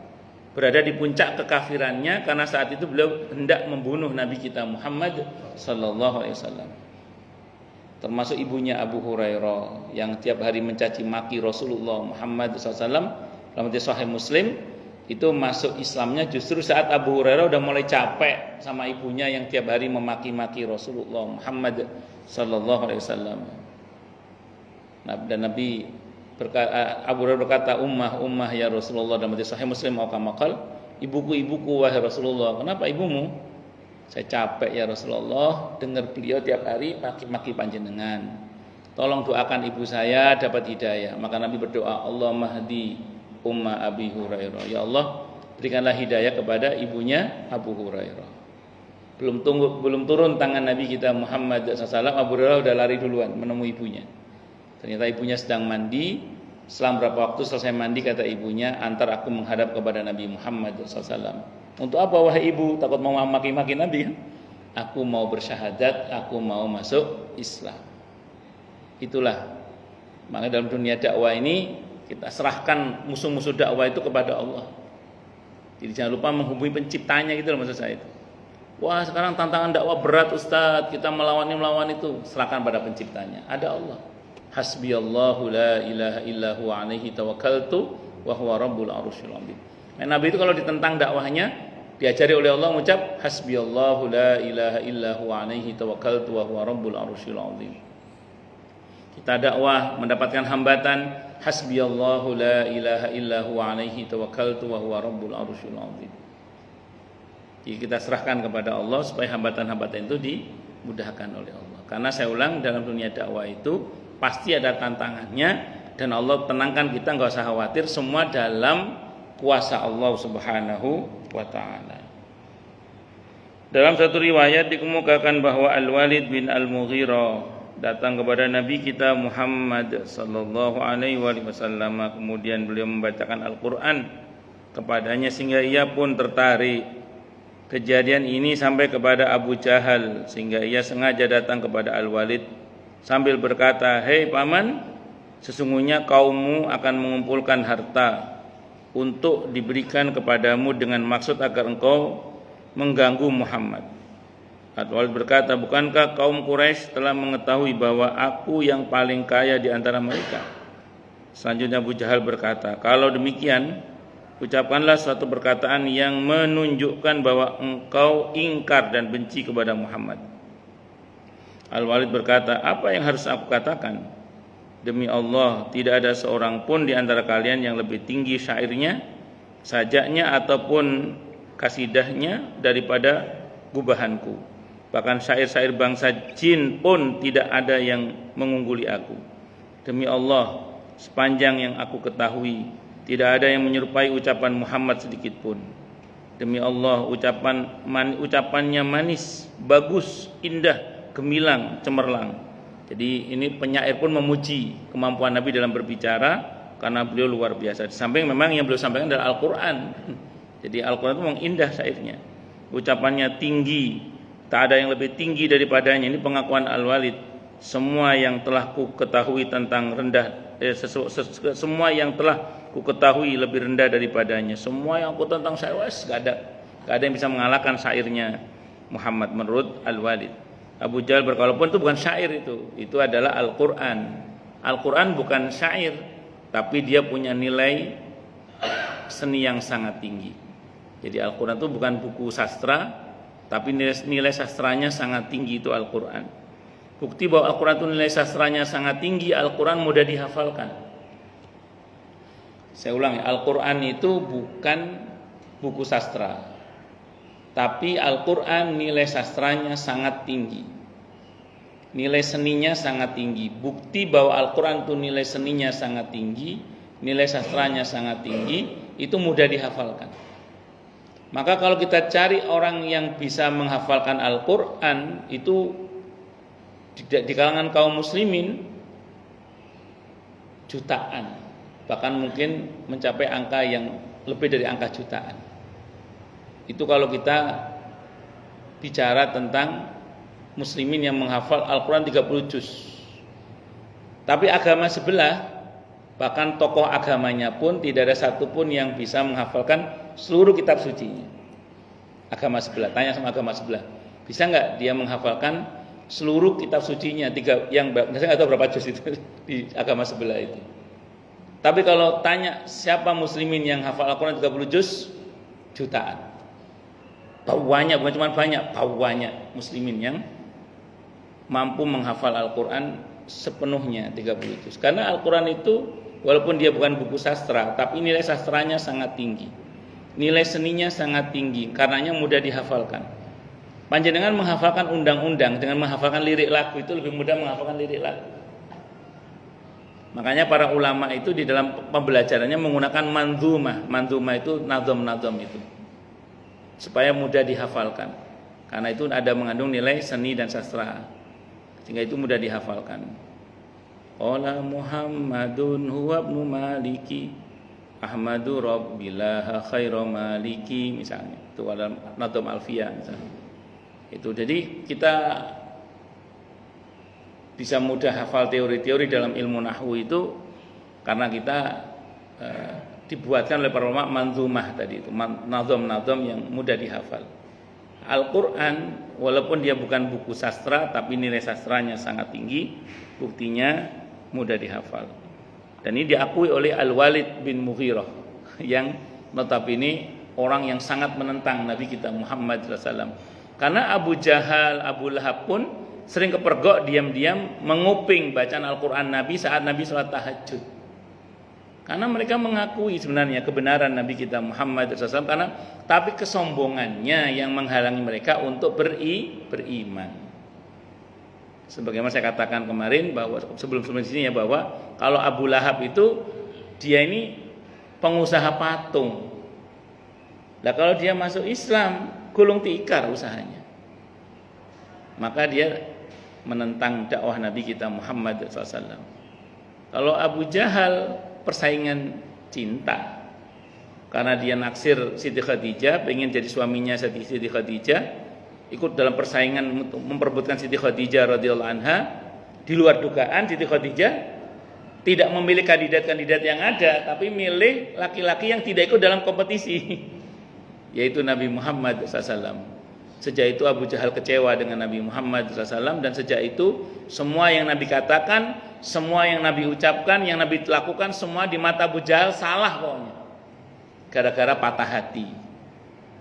berada di puncak kekafirannya, karena saat itu beliau hendak membunuh Nabi kita Muhammad sallallahu alaihi wasallam. Termasuk ibunya Abu Hurairah yang tiap hari mencaci maki Rasulullah Muhammad SAW. Dalam hadis Sahih Muslim, itu masuk Islamnya justru saat Abu Hurairah udah mulai capek sama ibunya yang tiap hari memaki-maki Rasulullah Muhammad sallallahu alaihi wasallam. Dan Nabi Abu Hurairah berkata, ummah ya Rasulullah, dalam hadis Sahih Muslim, ibuku wahai Rasulullah. Kenapa ibumu? Saya capek ya Rasulullah dengar beliau tiap hari maki-maki panjenengan. tolong doakan ibu saya dapat hidayah. Maka Nabi berdoa, Allahumma hdi umma Abi Hurairah. Ya Allah, berikanlah hidayah kepada ibunya Abu Hurairah. Belum turun tangan Nabi kita Muhammad SAW, Abu Hurairah udah lari duluan menemui ibunya. Ternyata ibunya sedang mandi. Selang berapa waktu selesai mandi, kata ibunya, antar aku menghadap kepada Nabi Muhammad SAW. Untuk apa wahai ibu? Takut mau maki-maki Nabi kan? Aku mau bersyahadat, aku mau masuk Islam. Itulah. Maka dalam dunia dakwah ini kita serahkan musuh-musuh dakwah itu kepada Allah. Jadi jangan lupa menghubungi penciptanya gitu loh, maksud saya itu. Wah, sekarang tantangan dakwah berat Ustadz, kita melawan itu. Serahkan pada penciptanya. Ada Allah. Hasbiyallahu la ilaha illahu alaihi tawakkaltu wa huwa rabbul arsyil azim. Nabi itu kalau ditentang dakwahnya diajari oleh Allah mengucap hasbiyallahu la ilaha illahu alaihi tawakkaltu wa huwa rabbul arsyil azim. Kita dakwah mendapatkan hambatan, hasbiyallahu la ilaha illahu alaihi tawakkaltu wa huwa rabbul arsyil azim. Jadi kita serahkan kepada Allah supaya hambatan-hambatan itu dimudahkan oleh Allah. Karena saya ulang, dalam dunia dakwah itu pasti ada tantangannya, dan Allah tenangkan kita, enggak usah khawatir, semua dalam kuasa Allah Subhanahu wa taala. Dalam satu riwayat dikemukakan bahwa Al-Walid bin Al-Mughirah datang kepada Nabi kita Muhammad sallallahu alaihi wasallam, kemudian beliau membacakan Al-Qur'an kepadanya sehingga ia pun tertarik. Kejadian ini sampai kepada Abu Jahal sehingga ia sengaja datang kepada Al-Walid sambil berkata, "Hei paman, sesungguhnya kaummu akan mengumpulkan harta untuk diberikan kepadamu dengan maksud agar engkau mengganggu Muhammad." Al-Walid berkata, "Bukankah kaum Quraisy telah mengetahui bahwa aku yang paling kaya di antara mereka?" Selanjutnya Abu Jahal berkata, "Kalau demikian, ucapkanlah suatu perkataan yang menunjukkan bahwa engkau ingkar dan benci kepada Muhammad." Al-Walid berkata, "Apa yang harus aku katakan? Demi Allah, tidak ada seorang pun di antara kalian yang lebih tinggi syairnya, sajaknya ataupun kasidahnya daripada gubahanku. Bahkan syair-syair bangsa jin pun tidak ada yang mengungguli aku. Demi Allah, sepanjang yang aku ketahui, tidak ada yang menyerupai ucapan Muhammad sedikit pun. Demi Allah, ucapannya manis, bagus, indah, gemilang, cemerlang." Jadi ini penyair pun memuji kemampuan Nabi dalam berbicara karena beliau luar biasa. Di samping memang yang beliau sampaikan adalah Al-Qur'an. Jadi Al-Qur'an itu memang indah syairnya. Ucapannya tinggi, tak ada yang lebih tinggi daripadanya. Ini pengakuan Al-Walid. Semua yang telah ku ketahui tentang semua yang telah ku ketahui lebih rendah daripadanya. Semua yang aku tentang saya, gak ada yang bisa mengalahkan syairnya Muhammad menurut Al-Walid. Abu Jahal berkata, walaupun itu bukan syair, itu adalah Al-Qur'an. Al-Qur'an bukan syair, tapi dia punya nilai seni yang sangat tinggi. Jadi Al-Qur'an itu bukan buku sastra, tapi nilai sastranya sangat tinggi, itu Al-Qur'an. Bukti bahwa Al-Qur'an itu nilai sastranya sangat tinggi, Al-Qur'an mudah dihafalkan. Saya ulang ya, Al-Qur'an itu bukan buku sastra, tapi Al-Qur'an nilai sastranya sangat tinggi, nilai seninya sangat tinggi. Bukti bahwa Al-Qur'an itu nilai seninya sangat tinggi, nilai sastranya sangat tinggi, itu mudah dihafalkan. Maka kalau kita cari orang yang bisa menghafalkan Al-Qur'an itu di kalangan kaum muslimin jutaan, bahkan mungkin mencapai angka yang lebih dari angka jutaan. Itu kalau kita bicara tentang muslimin yang menghafal Al-Quran 30 juz. Tapi agama sebelah, bahkan tokoh agamanya pun tidak ada satupun yang bisa menghafalkan seluruh kitab sucinya. Agama sebelah, tanya sama agama sebelah, bisa nggak dia menghafalkan seluruh kitab sucinya? Saya nggak tahu berapa juz itu di agama sebelah itu. Tapi kalau tanya siapa muslimin yang hafal Al-Quran 30 juz, jutaan. Banyak, bukan cuma banyak, banyak muslimin yang mampu menghafal Al-Quran sepenuhnya 30 juz. Karena Al-Quran itu walaupun dia bukan buku sastra, tapi nilai sastranya sangat tinggi, nilai seninya sangat tinggi, karenanya mudah dihafalkan. Panjenengan menghafalkan undang-undang dengan menghafalkan lirik lagu itu lebih mudah menghafalkan lirik lagu. Makanya para ulama itu di dalam pembelajarannya menggunakan manzumah. Manzumah itu nazam-nazam itu. Supaya mudah dihafalkan. Karena itu ada mengandung nilai seni dan sastra. Sehingga itu mudah dihafalkan. Qala Muhammadun huwa ibnu Maliki Ahmadu Rabbilah khairu maliki misalnya. Itu dalam Nadham Alfiyah misalnya. Itu jadi kita bisa mudah hafal teori-teori dalam ilmu nahwu itu karena kita dibuatkan oleh para ulama manzumah tadi itu, nazam-nazam yang mudah dihafal. Al-Qur'an walaupun dia bukan buku sastra tapi nilai sastranya sangat tinggi, buktinya mudah dihafal. Dan ini diakui oleh Al-Walid bin Mughirah yang notabene orang yang sangat menentang Nabi kita Muhammad SAW. Karena Abu Jahal, Abu Lahab pun sering kepergok diam-diam menguping bacaan Al-Quran Nabi saat Nabi sholat tahajud. Karena mereka mengakui sebenarnya kebenaran Nabi kita Muhammad SAW, tapi kesombongannya yang menghalangi mereka untuk beriman. Sebagaimana saya katakan kemarin bahwa sebelum sini ya, bahwa kalau Abu Lahab itu dia ini pengusaha patung. Nah kalau dia masuk Islam gulung tikar usahanya. Maka dia menentang dakwah Nabi kita Muhammad SAW. Kalau Abu Jahal persaingan cinta, karena dia naksir Siti Khadijah, pengen jadi suaminya Siti Khadijah, ikut dalam persaingan untuk memperebutkan Siti Khadijah radhiyallahu anha. Di luar dugaan Siti Khadijah tidak memilih kandidat-kandidat yang ada, tapi milih laki-laki yang tidak ikut dalam kompetisi, yaitu Nabi Muhammad SAW. Sejak itu Abu Jahal kecewa dengan Nabi Muhammad SAW, dan sejak itu semua yang Nabi katakan, semua yang Nabi ucapkan, yang Nabi lakukan, semua di mata Abu Jahal salah pokoknya. Gara-gara patah hati,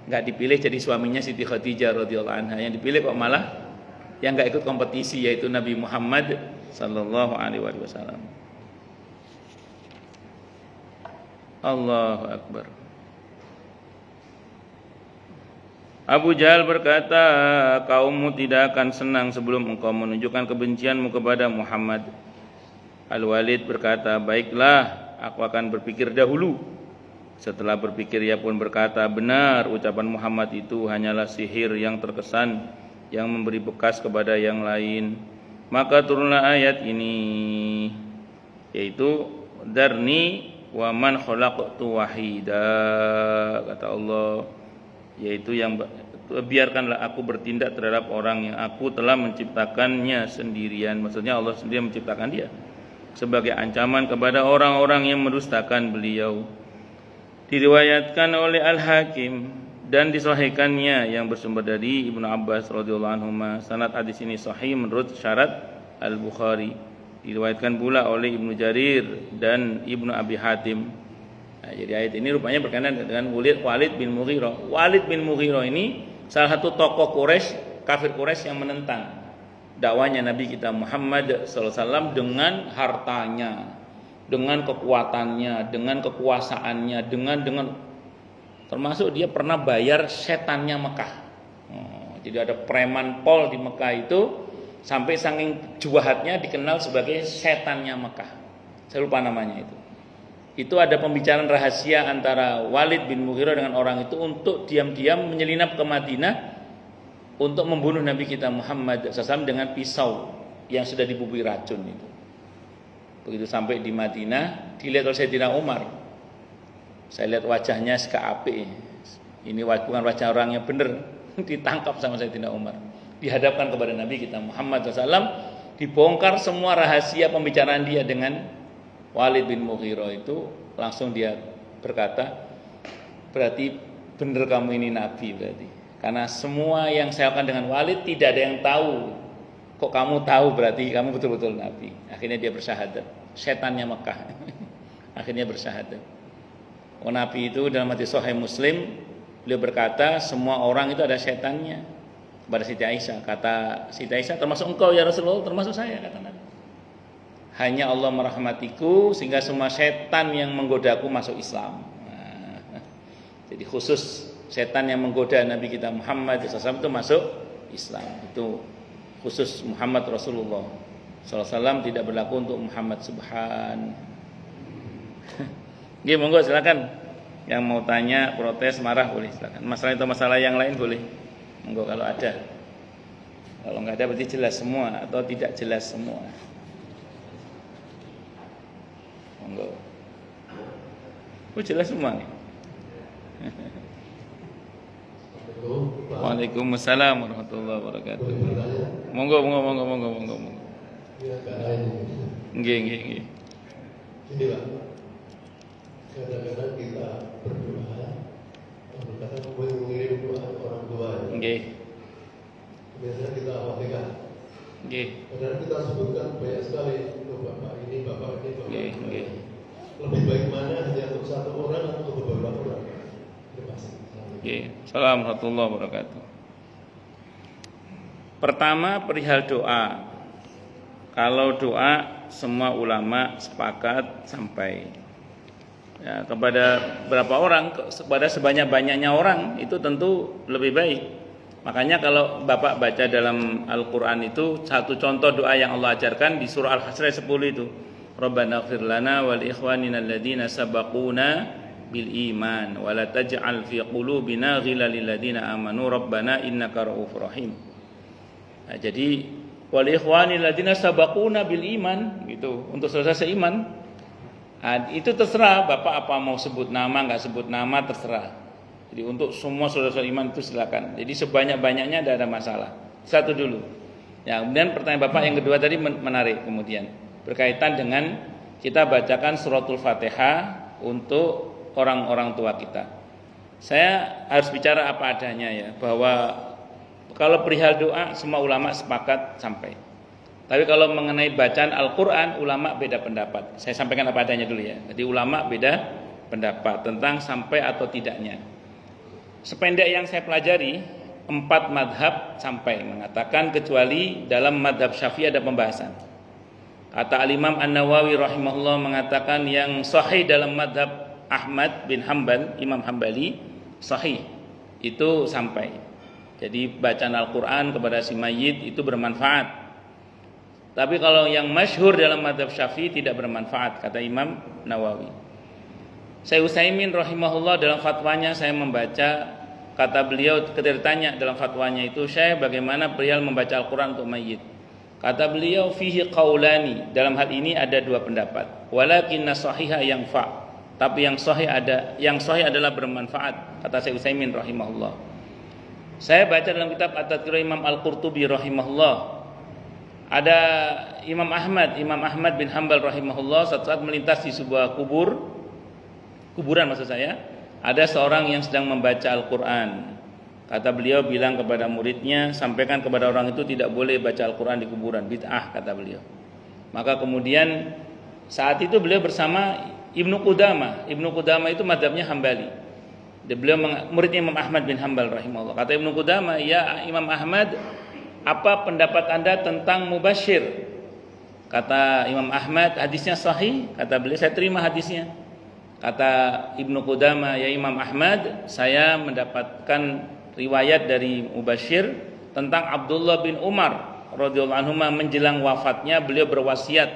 nggak dipilih jadi suaminya Siti Khadijah radhiyallahu anha, yang dipilih kok malah yang nggak ikut kompetisi, yaitu Nabi Muhammad sallallahu alaihi wasallam. Allahu Akbar. Abu Jahal berkata, kaummu tidak akan senang sebelum engkau menunjukkan kebencianmu kepada Muhammad. Al-Walid berkata, baiklah, aku akan berpikir dahulu. Setelah berpikir ia pun berkata, benar, ucapan Muhammad itu hanyalah sihir yang terkesan, yang memberi bekas kepada yang lain. Maka turunlah ayat ini, yaitu darni wa man khalaqtu wahida, kata Allah, yaitu yang biarkanlah aku bertindak terhadap orang yang aku telah menciptakannya sendirian. Maksudnya Allah sendiri menciptakan dia, sebagai ancaman kepada orang-orang yang mendustakan beliau. Diriwayatkan oleh Al-Hakim dan disahihkannya yang bersumber dari Ibnu Abbas radhiyallahu anhu. Sanad hadis ini sahih menurut syarat Al-Bukhari. Diriwayatkan pula oleh Ibnu Jarir dan Ibnu Abi Hatim. Nah, jadi ayat ini rupanya berkaitan dengan Walid bin Mughirah. Walid bin Mughirah ini salah satu tokoh Quraisy, kafir Quraisy yang menentang dakwanya Nabi kita Muhammad SAW dengan hartanya, dengan kekuatannya, dengan kekuasaannya, dengan termasuk dia pernah bayar setannya Mekah. Jadi ada preman Pol di Mekah itu sampai saking juahatnya dikenal sebagai setannya Mekah. Saya lupa namanya itu. Itu ada pembicaraan rahasia antara Walid bin Mughirah dengan orang itu untuk diam-diam menyelinap ke Madinah untuk membunuh Nabi kita Muhammad SAW dengan pisau yang sudah dibubui racun itu. Begitu sampai di Madinah, dilihat oleh Sayyidina Umar. Saya lihat wajahnya sekaapi. Ini bukan wajah orang yang benar. Ditangkap sama Sayyidina Umar. Dihadapkan kepada Nabi kita Muhammad SAW. Dibongkar semua rahasia pembicaraan dia dengan Walid bin Mughirah itu. Langsung dia berkata, berarti benar kamu ini Nabi berarti. Karena semua yang saya lakukan dengan Walid tidak ada yang tahu. Kok kamu tahu, berarti kamu betul-betul Nabi. Akhirnya dia bersyahadat. Setannya Mekah. Akhirnya bersyahadat. Nabi itu dalam hadis Sahih Muslim, beliau berkata, semua orang itu ada setannya. Kepada Siti Aisyah, kata Siti Aisyah, termasuk engkau ya Rasulullah, termasuk saya, kata Nabi. Hanya Allah merahmatiku sehingga semua setan yang menggodaku masuk Islam. Jadi khusus setan yang menggoda Nabi kita Muhammad SAW itu masuk Islam. Itu khusus Muhammad Rasulullah sallallahu alaihi wasallam tidak berlaku untuk Muhammad subhan. Nggih, monggo silakan. Yang mau tanya, protes, marah boleh silakan. Masalah itu masalah yang lain boleh. Monggo kalau ada. Kalau enggak ada berarti jelas semua atau tidak jelas semua. Monggo. Oh, jelas semua nih. Waalaikumsalam warahmatullahi wabarakatuh. Monggo. Nggih. Ini Pak, kadang-kadang kita berdoa, kadang-kadang mengirim doa orang tua. Nggih. Biasanya kita Al-Fatihah. Nggih. Kadang kita sebutkan banyak sekali untuk bapak ini. Nggih. Lebih baik mana hanya untuk satu orang atau untuk beberapa orang? Terima kasih. Nggih. Assalamualaikum warahmatullahi wabarakatuh. Pertama perihal doa. Kalau doa semua ulama sepakat sampai ya, kepada berapa orang, kepada sebanyak-banyaknya orang itu tentu lebih baik. Makanya kalau Bapak baca dalam Al-Quran itu satu contoh doa yang Allah ajarkan di surah Al-Hasr 10 itu, Rabbana ighfir lana wal ikhwanina alladhina sabaquna bil iman wa la taj'al fi qulubina ghillan lil ladzina amanu rabbana innaka ra'ufur rahim. Nah, jadi wal ikhwanil ladzina sabaquna bil iman gitu, untuk saudara seiman. Nah, itu terserah Bapak apa mau sebut nama, enggak sebut nama terserah. Jadi untuk semua saudara iman itu silakan. Jadi sebanyak-banyaknya tidak ada masalah. Satu dulu. Ya, kemudian pertanyaan Bapak yang kedua tadi menarik kemudian berkaitan dengan kita bacakan suratul Fatihah untuk orang-orang tua kita. Saya harus bicara apa adanya ya, bahwa kalau perihal doa semua ulama sepakat sampai. Tapi kalau mengenai bacaan Al-Quran ulama beda pendapat. Saya sampaikan apa adanya dulu ya. Jadi ulama beda pendapat tentang sampai atau tidaknya. Sependek yang saya pelajari 4 madhab sampai mengatakan, kecuali dalam madhab Syafi'i ada pembahasan. Kata Al-Imam An-Nawawi rahimahullah mengatakan yang sahih dalam madhab Ahmad bin Hanbal, Imam Hambali, sahih itu sampai. Jadi bacaan Al-Quran kepada si mayit itu bermanfaat. Tapi kalau yang masyhur dalam madhab Syafi'i tidak bermanfaat, kata Imam Nawawi. Syekh Utsaimin rahimahullah dalam fatwanya saya membaca, kata beliau ketika ditanya dalam fatwanya itu, Syekh bagaimana perihal membaca Al-Quran untuk mayit? Kata beliau fihi qaulani, dalam hal ini ada 2 pendapat. Walakinna sahiha yang fa', tapi yang sahih adalah bermanfaat, kata Syekh Utsaimin rahimahullah. Saya baca dalam kitab At-Tadhkirah Imam Al-Qurtubi rahimahullah, ada Imam Ahmad bin Hanbal rahimahullah suatu saat melintas di sebuah kuburan maksud saya, ada seorang yang sedang membaca Al-Quran. Kata beliau bilang kepada muridnya, sampaikan kepada orang itu tidak boleh baca Al-Quran di kuburan, bid'ah kata beliau. Maka kemudian saat itu beliau bersama Ibnu Qudamah itu madhabnya Hambali. Beliau muridnya Imam Ahmad bin Hanbal rahimahullah. Kata Ibnu Qudamah, ya Imam Ahmad, apa pendapat anda tentang mubasyir? Kata Imam Ahmad, hadisnya sahih. Kata beliau, saya terima hadisnya. Kata Ibnu Qudamah, ya Imam Ahmad, saya mendapatkan riwayat dari Mubasyir tentang Abdullah bin Umar radhiyallahu anhu menjelang wafatnya beliau berwasiat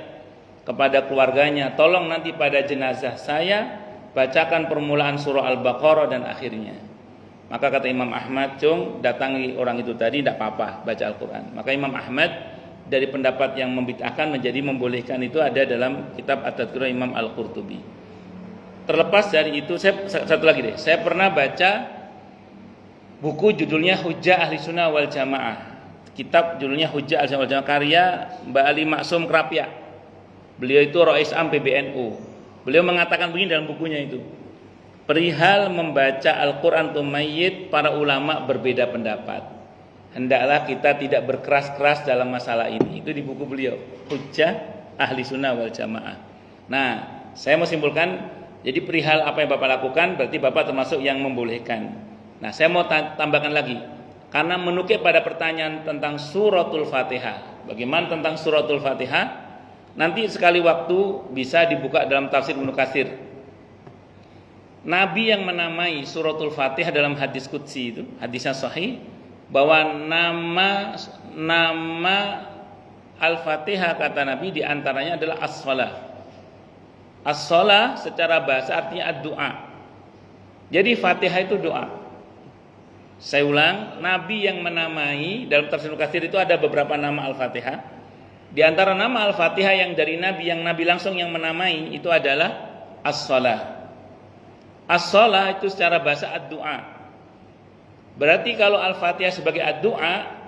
kepada keluarganya, tolong nanti pada jenazah saya bacakan permulaan surah Al-Baqarah dan akhirnya. Maka kata Imam Ahmad, cung datangi orang itu tadi, tidak apa-apa baca Al-Quran. Maka Imam Ahmad dari pendapat yang membid'ahkan menjadi membolehkan itu ada dalam kitab At-Tadhkirah Imam Al-Qurtubi. Terlepas dari itu, satu lagi deh. Saya pernah baca buku judulnya Hujjah Ahli Sunnah wal Jamaah. Kitab judulnya Hujjah Ahli Sunnah wal Jamaah karya Mbak Ali Maksum Krapia. Beliau itu Rais Am PBNU. Beliau mengatakan begini dalam bukunya itu. Perihal membaca Al-Quran untuk mayit, para ulama berbeda pendapat. Hendaklah kita tidak berkeras-keras dalam masalah ini. Itu di buku beliau, Hujjah Ahli Sunnah wal Jamaah. Nah, saya mau simpulkan, jadi perihal apa yang Bapak lakukan, berarti Bapak termasuk yang membolehkan. Nah, saya mau tambahkan lagi, karena menukik pada pertanyaan tentang suratul Fatihah. Bagaimana tentang suratul Fatihah? Nanti sekali waktu bisa dibuka dalam tafsir Ibnu Katsir. Nabi yang menamai suratul Fatihah dalam hadis qudsi itu, hadisnya sahih, bahwa nama Al-Fatihah kata Nabi diantaranya adalah as-shalah. As-shalah secara bahasa artinya ad-du'a. Jadi Fatihah itu doa. Saya ulang, Nabi yang menamai dalam tafsir Ibnu Katsir itu ada beberapa nama Al-Fatihah. Di antara nama Al-Fatihah yang dari Nabi, yang Nabi langsung yang menamai itu adalah as-shalah. As-shalah itu secara bahasa ad-du'a. Berarti kalau Al-Fatihah sebagai ad-du'a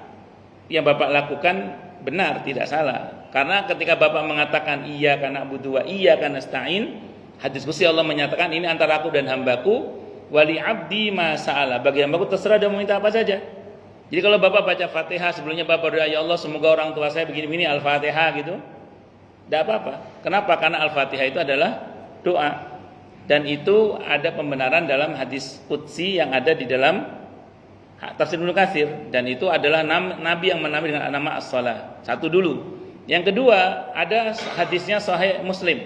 yang Bapak lakukan benar, tidak salah. Karena ketika Bapak mengatakan iyyaka na'budu wa iyyaka nasta'in, hadis qudsi Allah menyatakan ini antara aku dan hambaku, wali abdi ma sa'ala, bagi hambaku terserah dia meminta apa saja. Jadi kalau Bapak baca Fatihah sebelumnya Bapak berdoa, ya Allah semoga orang tua saya begini-begini, Al-Fatihah gitu, tidak apa-apa. Kenapa? Karena Al-Fatihah itu adalah doa. Dan itu ada pembenaran dalam hadis qudsi yang ada di dalam tafsir Ibnu Katsir, dan itu adalah Nabi yang menamai dengan nama as-shalah. Satu dulu. Yang kedua, ada hadisnya Sahih Muslim.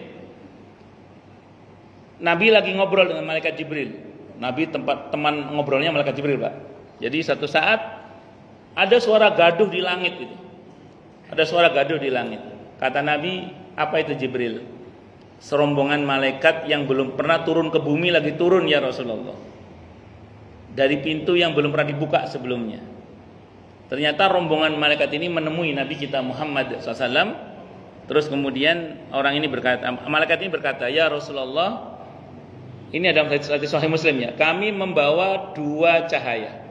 Nabi lagi ngobrol dengan malaikat Jibril. Nabi teman ngobrolnya malaikat Jibril, Pak. Jadi satu saat ada suara gaduh di langit itu. Ada suara gaduh di langit. Kata Nabi, apa itu Jibril? Serombongan malaikat yang belum pernah turun ke bumi lagi turun ya Rasulullah. Dari pintu yang belum pernah dibuka sebelumnya. Ternyata rombongan malaikat ini menemui Nabi kita Muhammad SAW. Terus kemudian orang ini berkata, malaikat ini berkata, ya Rasulullah, ini ada hadis Sahih Muslim ya, kami membawa dua cahaya.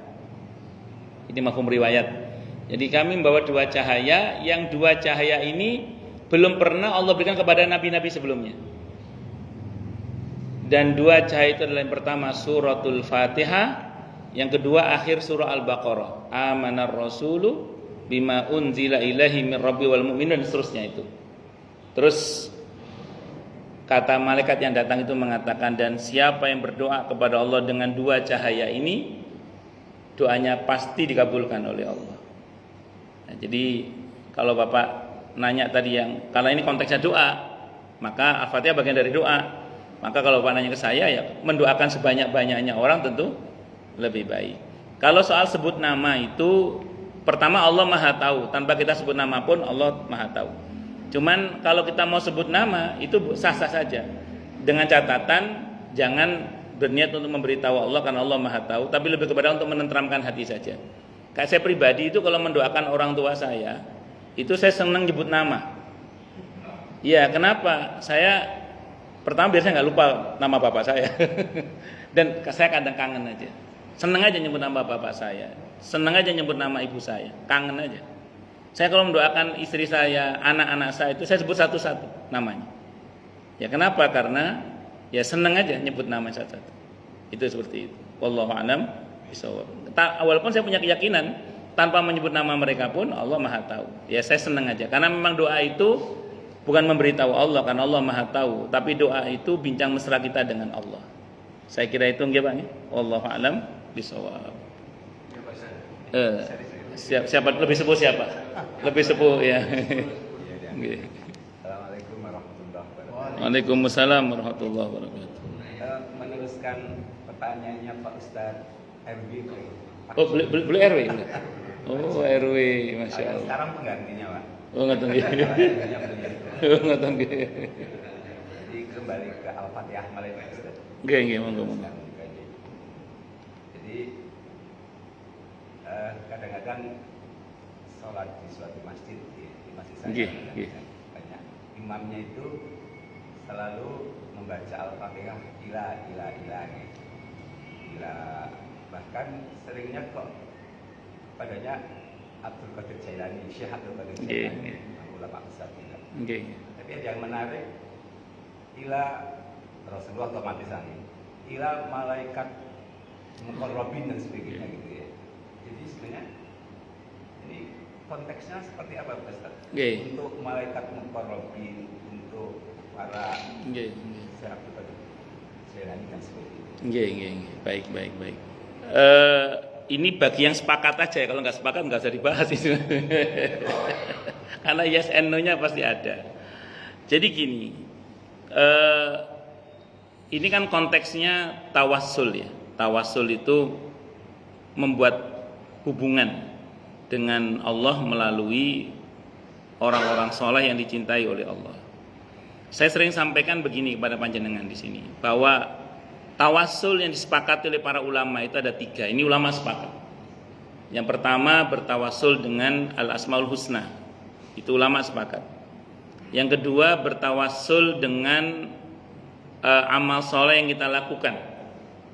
Ini mafhum riwayat. Jadi kami membawa dua cahaya, yang dua cahaya ini belum pernah Allah berikan kepada nabi-nabi sebelumnya. Dan dua cahaya itu adalah yang pertama suratul Fatihah, yang kedua akhir surah Al-Baqarah, amanar rasulu bima unzila ilaihi min rabbi wal mu'minun, dan seterusnya itu. Terus kata malaikat yang datang itu mengatakan, dan siapa yang berdoa kepada Allah dengan dua cahaya ini, doanya pasti dikabulkan oleh Allah. Nah, jadi kalau Bapak nanya tadi yang, kalau ini konteksnya doa, maka Al-Fatihah bagian dari doa. Maka kalau Bapak nanya ke saya, ya mendoakan sebanyak-banyaknya orang tentu lebih baik. Kalau soal sebut nama itu, pertama Allah Maha Tahu, tanpa kita sebut nama pun Allah Maha Tahu. Cuman kalau kita mau sebut nama itu sah-sah saja, dengan catatan jangan berniat untuk memberitahu Allah karena Allah Maha Tahu, tapi lebih kepada untuk menenteramkan hati saja. Kayak saya pribadi itu kalau mendoakan orang tua saya, itu saya senang nyebut nama. Ya, kenapa? Saya pertama biasanya nggak lupa nama bapak saya, dan saya kadang kangen aja. Seneng aja nyebut nama bapak saya, seneng aja nyebut nama ibu saya, kangen aja. Saya kalau mendoakan istri saya, anak-anak saya itu saya sebut satu-satu namanya. Ya kenapa? Karena ya seneng aja nyebut nama satu-satu. Itu seperti itu. Wallahu a'lam bishawab. Walaupun saya punya keyakinan tanpa menyebut nama mereka pun Allah Maha Tahu. Ya saya seneng aja. Karena memang doa itu bukan memberitahu Allah karena Allah Maha Tahu, tapi doa itu bincang mesra kita dengan Allah. Saya kira itu nggih Pak nggih. Wallahu a'lam bishawab. Siapa lebih sepuh siapa? Lebih sepuh ya. Assalamualaikum warahmatullahi wabarakatuh. Waalaikumsalam warahmatullahi wabarakatuh. Meneruskan pertanyaannya Pak Ustadz RW. Oh, beli RW. Oh, RW, masya Allah. Sekarang penggantinya Pak. Oh, ngoten nggih. Oh, ngoten nggih. Jadi kembali ke Al-Fatihah malaikat Ustaz. Nggih, monggo. Jadi kadang-kadang sholat di suatu masjid di masjid saya banyak imamnya itu selalu membaca Al-Fatihah ila, bahkan seringnya kok padanya Abdul Qadir Jailani, Syekh Abdul Qadir Jailani, ulama besar kita. Tapi ada yang menarik ila Rasulullah otomatis ila malaikat muqarrabin dan sebagainya gitu ya. Jadi sebenarnya ini konteksnya seperti apa Ustaz? Untuk malaikat muqarrabin, untuk para Syekh Abdul Qadir Jailani dan sebagainya. Baik. Ini bagi yang sepakat aja ya, kalau nggak sepakat nggak usah dibahas itu. Karena yes and no-nya pasti ada. Jadi gini, ini kan konteksnya tawassul ya. Tawassul itu membuat hubungan dengan Allah melalui orang-orang soleh yang dicintai oleh Allah. Saya sering sampaikan begini kepada panjenengan di sini, bahwa tawassul yang disepakati oleh para ulama itu ada 3. Ini ulama sepakat. Yang pertama bertawassul dengan al-asmaul husna. Itu ulama sepakat. Yang kedua bertawassul dengan amal soleh yang kita lakukan.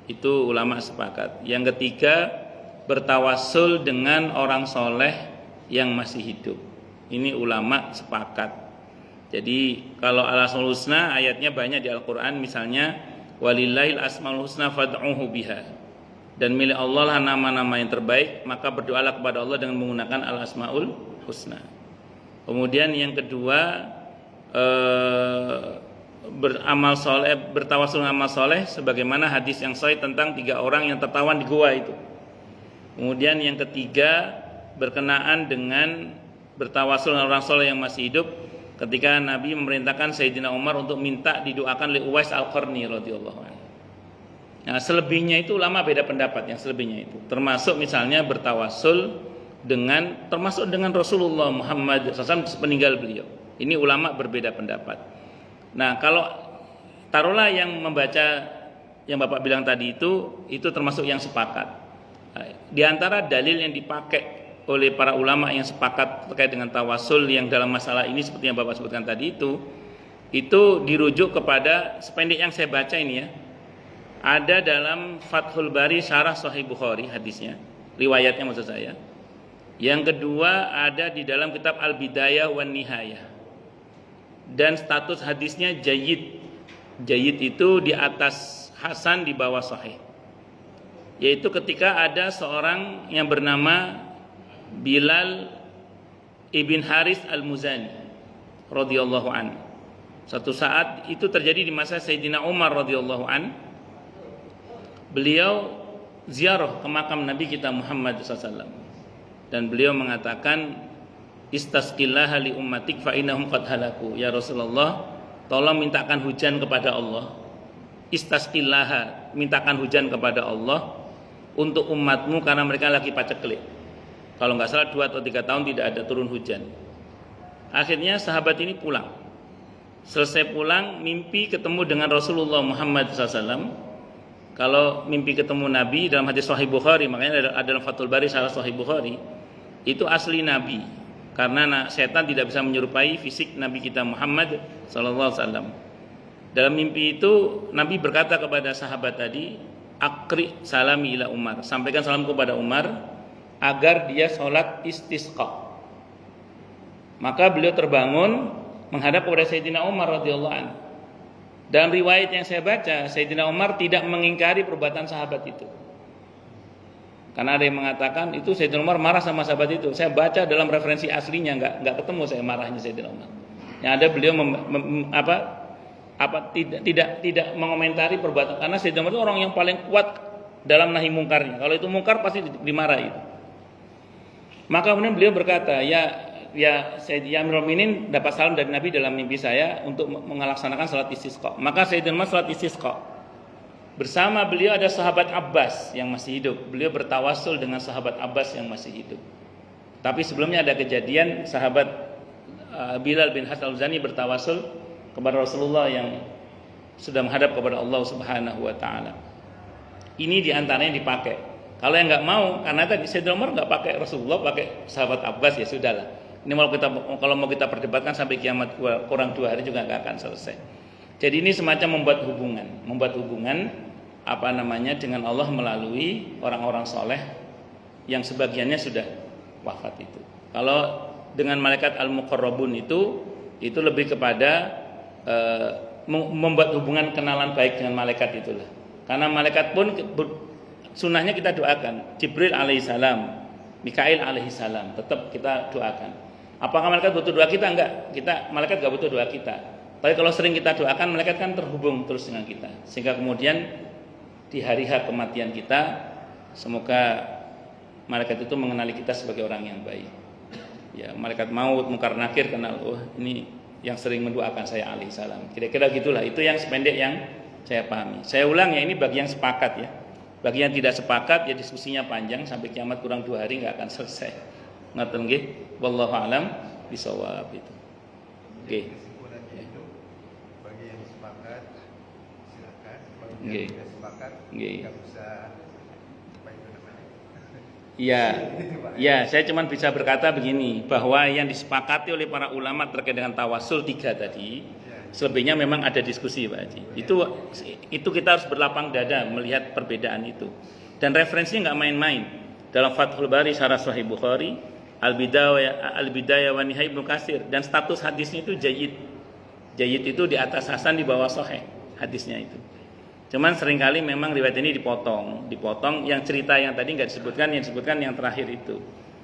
Itu ulama sepakat. Yang ketiga bertawassul dengan orang soleh yang masih hidup. Ini ulama sepakat. Jadi kalau al-asmaul husna ayatnya banyak di Al-Quran, misalnya walillahil asmaul husna fad'uhu biha, dan milik Allah lah nama-nama yang terbaik, maka berdoalah kepada Allah dengan menggunakan al-asmaul husna. Kemudian yang kedua beramal soleh, bertawassul dengan amal soleh, sebagaimana hadis yang sahih tentang 3 orang yang tertawan di gua itu. Kemudian yang ketiga berkenaan dengan bertawassul dengan orang soleh yang masih hidup, ketika Nabi memerintahkan Sayyidina Umar untuk minta didoakan oleh Uwais Al-Qarni radhiyallahu anhu. Nah, selebihnya itu ulama beda pendapat, yang selebihnya itu. Termasuk misalnya bertawassul dengan Rasulullah Muhammad SAW sepeninggal beliau. Ini ulama berbeda pendapat. Nah, kalau taruhlah yang membaca yang Bapak bilang tadi itu termasuk yang sepakat. Nah, di antara dalil yang dipakai oleh para ulama yang sepakat terkait dengan tawassul yang dalam masalah ini seperti yang Bapak sebutkan tadi itu dirujuk kepada, sependek yang saya baca ini ya, ada dalam Fathul Bari Syarah Sahih Bukhari hadisnya, riwayatnya maksud saya. Yang kedua ada di dalam kitab Al-Bidayah wan Nihayah, dan status hadisnya jayyid. Jayyid itu di atas hasan, di bawah sahih. Yaitu ketika ada seorang yang bernama Bilal ibn Haris al-Muzani radhiyallahu an. Satu saat itu terjadi di masa Sayyidina Umar radhiyallahu an. Beliau ziarah ke makam Nabi kita Muhammad SAW, dan beliau mengatakan, istasqillaha li ummatik fa innahum qad halaku. Ya Rasulullah, tolong mintakan hujan kepada Allah. Istasqillaha, mintakan hujan kepada Allah untuk umatmu karena mereka lagi paceklik. Kalau nggak salah 2 atau 3 tahun tidak ada turun hujan. Akhirnya sahabat ini pulang. Selesai pulang, mimpi ketemu dengan Rasulullah Muhammad SAW. Kalau mimpi ketemu Nabi dalam hadis Sahih Bukhari, makanya ada dalam Fathul Bari Syarah Sahih Bukhari, itu asli Nabi. Karena setan tidak bisa menyerupai fisik Nabi kita Muhammad SAW. Dalam mimpi itu Nabi berkata kepada sahabat tadi, akri salami ila Umar, sampaikan salam kepada Umar agar dia sholat istisqa. Maka beliau terbangun menghadap kepada Sayyidina Umar radhiyallahu anhu. Dalam riwayat yang saya baca, Sayyidina Umar tidak mengingkari perbuatan sahabat itu. Karena ada yang mengatakan itu Sayyidina Umar marah sama sahabat itu. Saya baca dalam referensi aslinya nggak ketemu saya marahnya Sayyidina Umar. Yang ada beliau tidak mengomentari perbuatan, karena Sayyidina Umar itu orang yang paling kuat dalam nahi mungkarnya. Kalau itu mungkar pasti dimarahi. Maka kemudian beliau berkata, ya Sayyidina Amirul Mukminin dapat salam dari Nabi dalam mimpi saya untuk melaksanakan salat istisqa. Maka Sayyidina Umar salat istisqa. Bersama beliau ada sahabat Abbas yang masih hidup. Beliau bertawassul dengan sahabat Abbas yang masih hidup. Tapi sebelumnya ada kejadian sahabat Bilal bin Haris al-Muzani bertawassul kepada Rasulullah yang sudah menghadap kepada Allah Subhanahu wa taala. Ini diantaranya dipakai. Kalau yang nggak mau, karena tadi Sayyidina Umar nggak pakai Rasulullah, pakai sahabat Abbas, ya sudahlah. Ini kalau mau kita perdebatkan sampai kiamat kurang 2 hari juga nggak akan selesai. Jadi ini semacam membuat hubungan dengan Allah melalui orang-orang soleh yang sebagiannya sudah wafat itu. Kalau dengan malaikat al-muqarrabun itu lebih kepada membuat hubungan kenalan baik dengan malaikat itulah. Karena malaikat pun sunnahnya kita doakan. Jibril alaihissalam, Mikail alaihissalam, tetap kita doakan. Apakah malaikat butuh doa kita? Enggak. Malaikat enggak butuh doa kita. Tapi kalau sering kita doakan, malaikat kan terhubung terus dengan kita. Sehingga kemudian di hari H kematian kita, semoga malaikat itu mengenali kita sebagai orang yang baik. Ya, malaikat maut, mungkar nakir kenal, ini yang sering mendoakan saya alaihissalam. Kira-kira gitulah. Itu yang sependek yang saya pahami. Saya ulang ya, ini bagi yang sepakat ya. Bagi yang tidak sepakat ya diskusinya panjang sampai kiamat kurang 2 hari nggak akan selesai. Ngaten nggih, wallahu alam. bisawab itu. Oke. Kesimpulannya itu bagi yang sepakat silakan, bagi Oke. yang tidak sepakat Oke. nggak usah apa itu namanya. Iya, ya, saya cuma bisa berkata begini, bahwa yang disepakati oleh para ulama terkait dengan tawasul 3 tadi, selebihnya memang ada diskusi, Pak Haji. Itu kita harus berlapang dada melihat perbedaan itu. Dan referensinya nggak main-main. Dalam Fathul Bari Syarah Sahih Bukhari, Al-Bidayah wa Nihaya Ibnu Katsir, dan status hadisnya itu jayyid. Jayyid itu di atas hasan, di bawah sahih hadisnya itu. Cuman seringkali memang riwayat ini dipotong yang cerita yang tadi nggak disebutkan, yang disebutkan yang terakhir itu.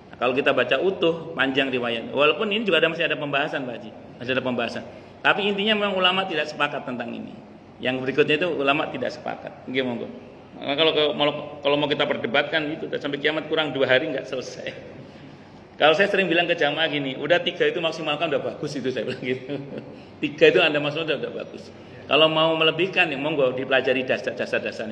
Nah, kalau kita baca utuh panjang riwayat, walaupun ini juga masih ada pembahasan, Pak Haji, masih ada pembahasan. Tapi intinya memang ulama tidak sepakat tentang ini. Yang berikutnya itu ulama tidak sepakat. Nggih, monggo. Nah, kalau mau kita perdebatkan itu sampai kiamat kurang 2 hari nggak selesai. Kalau saya sering bilang ke jamaah gini, udah 3 itu maksimalkan udah bagus itu, saya bilang gitu. 3 itu Anda maksudnya udah bagus. Kalau mau melebihkan ya monggo dipelajari dasar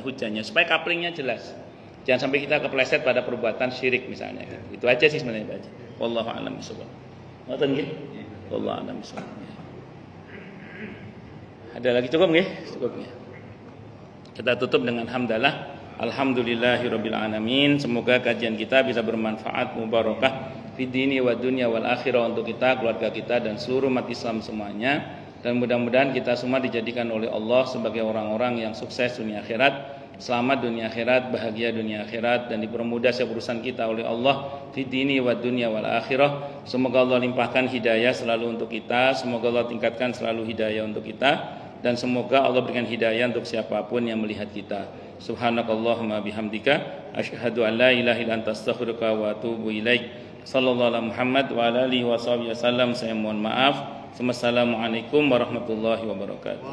hujahnya supaya couplingnya jelas. Jangan sampai kita kepleset pada perbuatan syirik misalnya. Itu aja sih sebenarnya, Pak Haji. Wallahu a'lam bishawab. Ngoten nggih? Wallahu a'lam bishawab. Ada lagi cukup nggih? Cukup nggih. Kita tutup dengan hamdalah. Alhamdulillahirabbil alamin. Semoga kajian kita bisa bermanfaat, mubarakah fid dini wa dunya wal akhirah untuk kita, keluarga kita dan seluruh umat Islam semuanya. Dan mudah-mudahan kita semua dijadikan oleh Allah sebagai orang-orang yang sukses dunia akhirat, selamat dunia akhirat, bahagia dunia akhirat, dan dipermudah setiap urusan kita oleh Allah fid dini wa dunya wal akhirah. Semoga Allah limpahkan hidayah selalu untuk kita, semoga Allah tingkatkan selalu hidayah untuk kita, dan semoga Allah berikan hidayah untuk siapapun yang melihat kita. Subhanakallahumma bihamdika asyhadu an la ilaha illa anta astaghfiruka wa atubu ilaik. Sallallahu alaihi Muhammad wa ala alihi wasallam. Saya mohon maaf. Wassalamualaikum warahmatullahi wabarakatuh.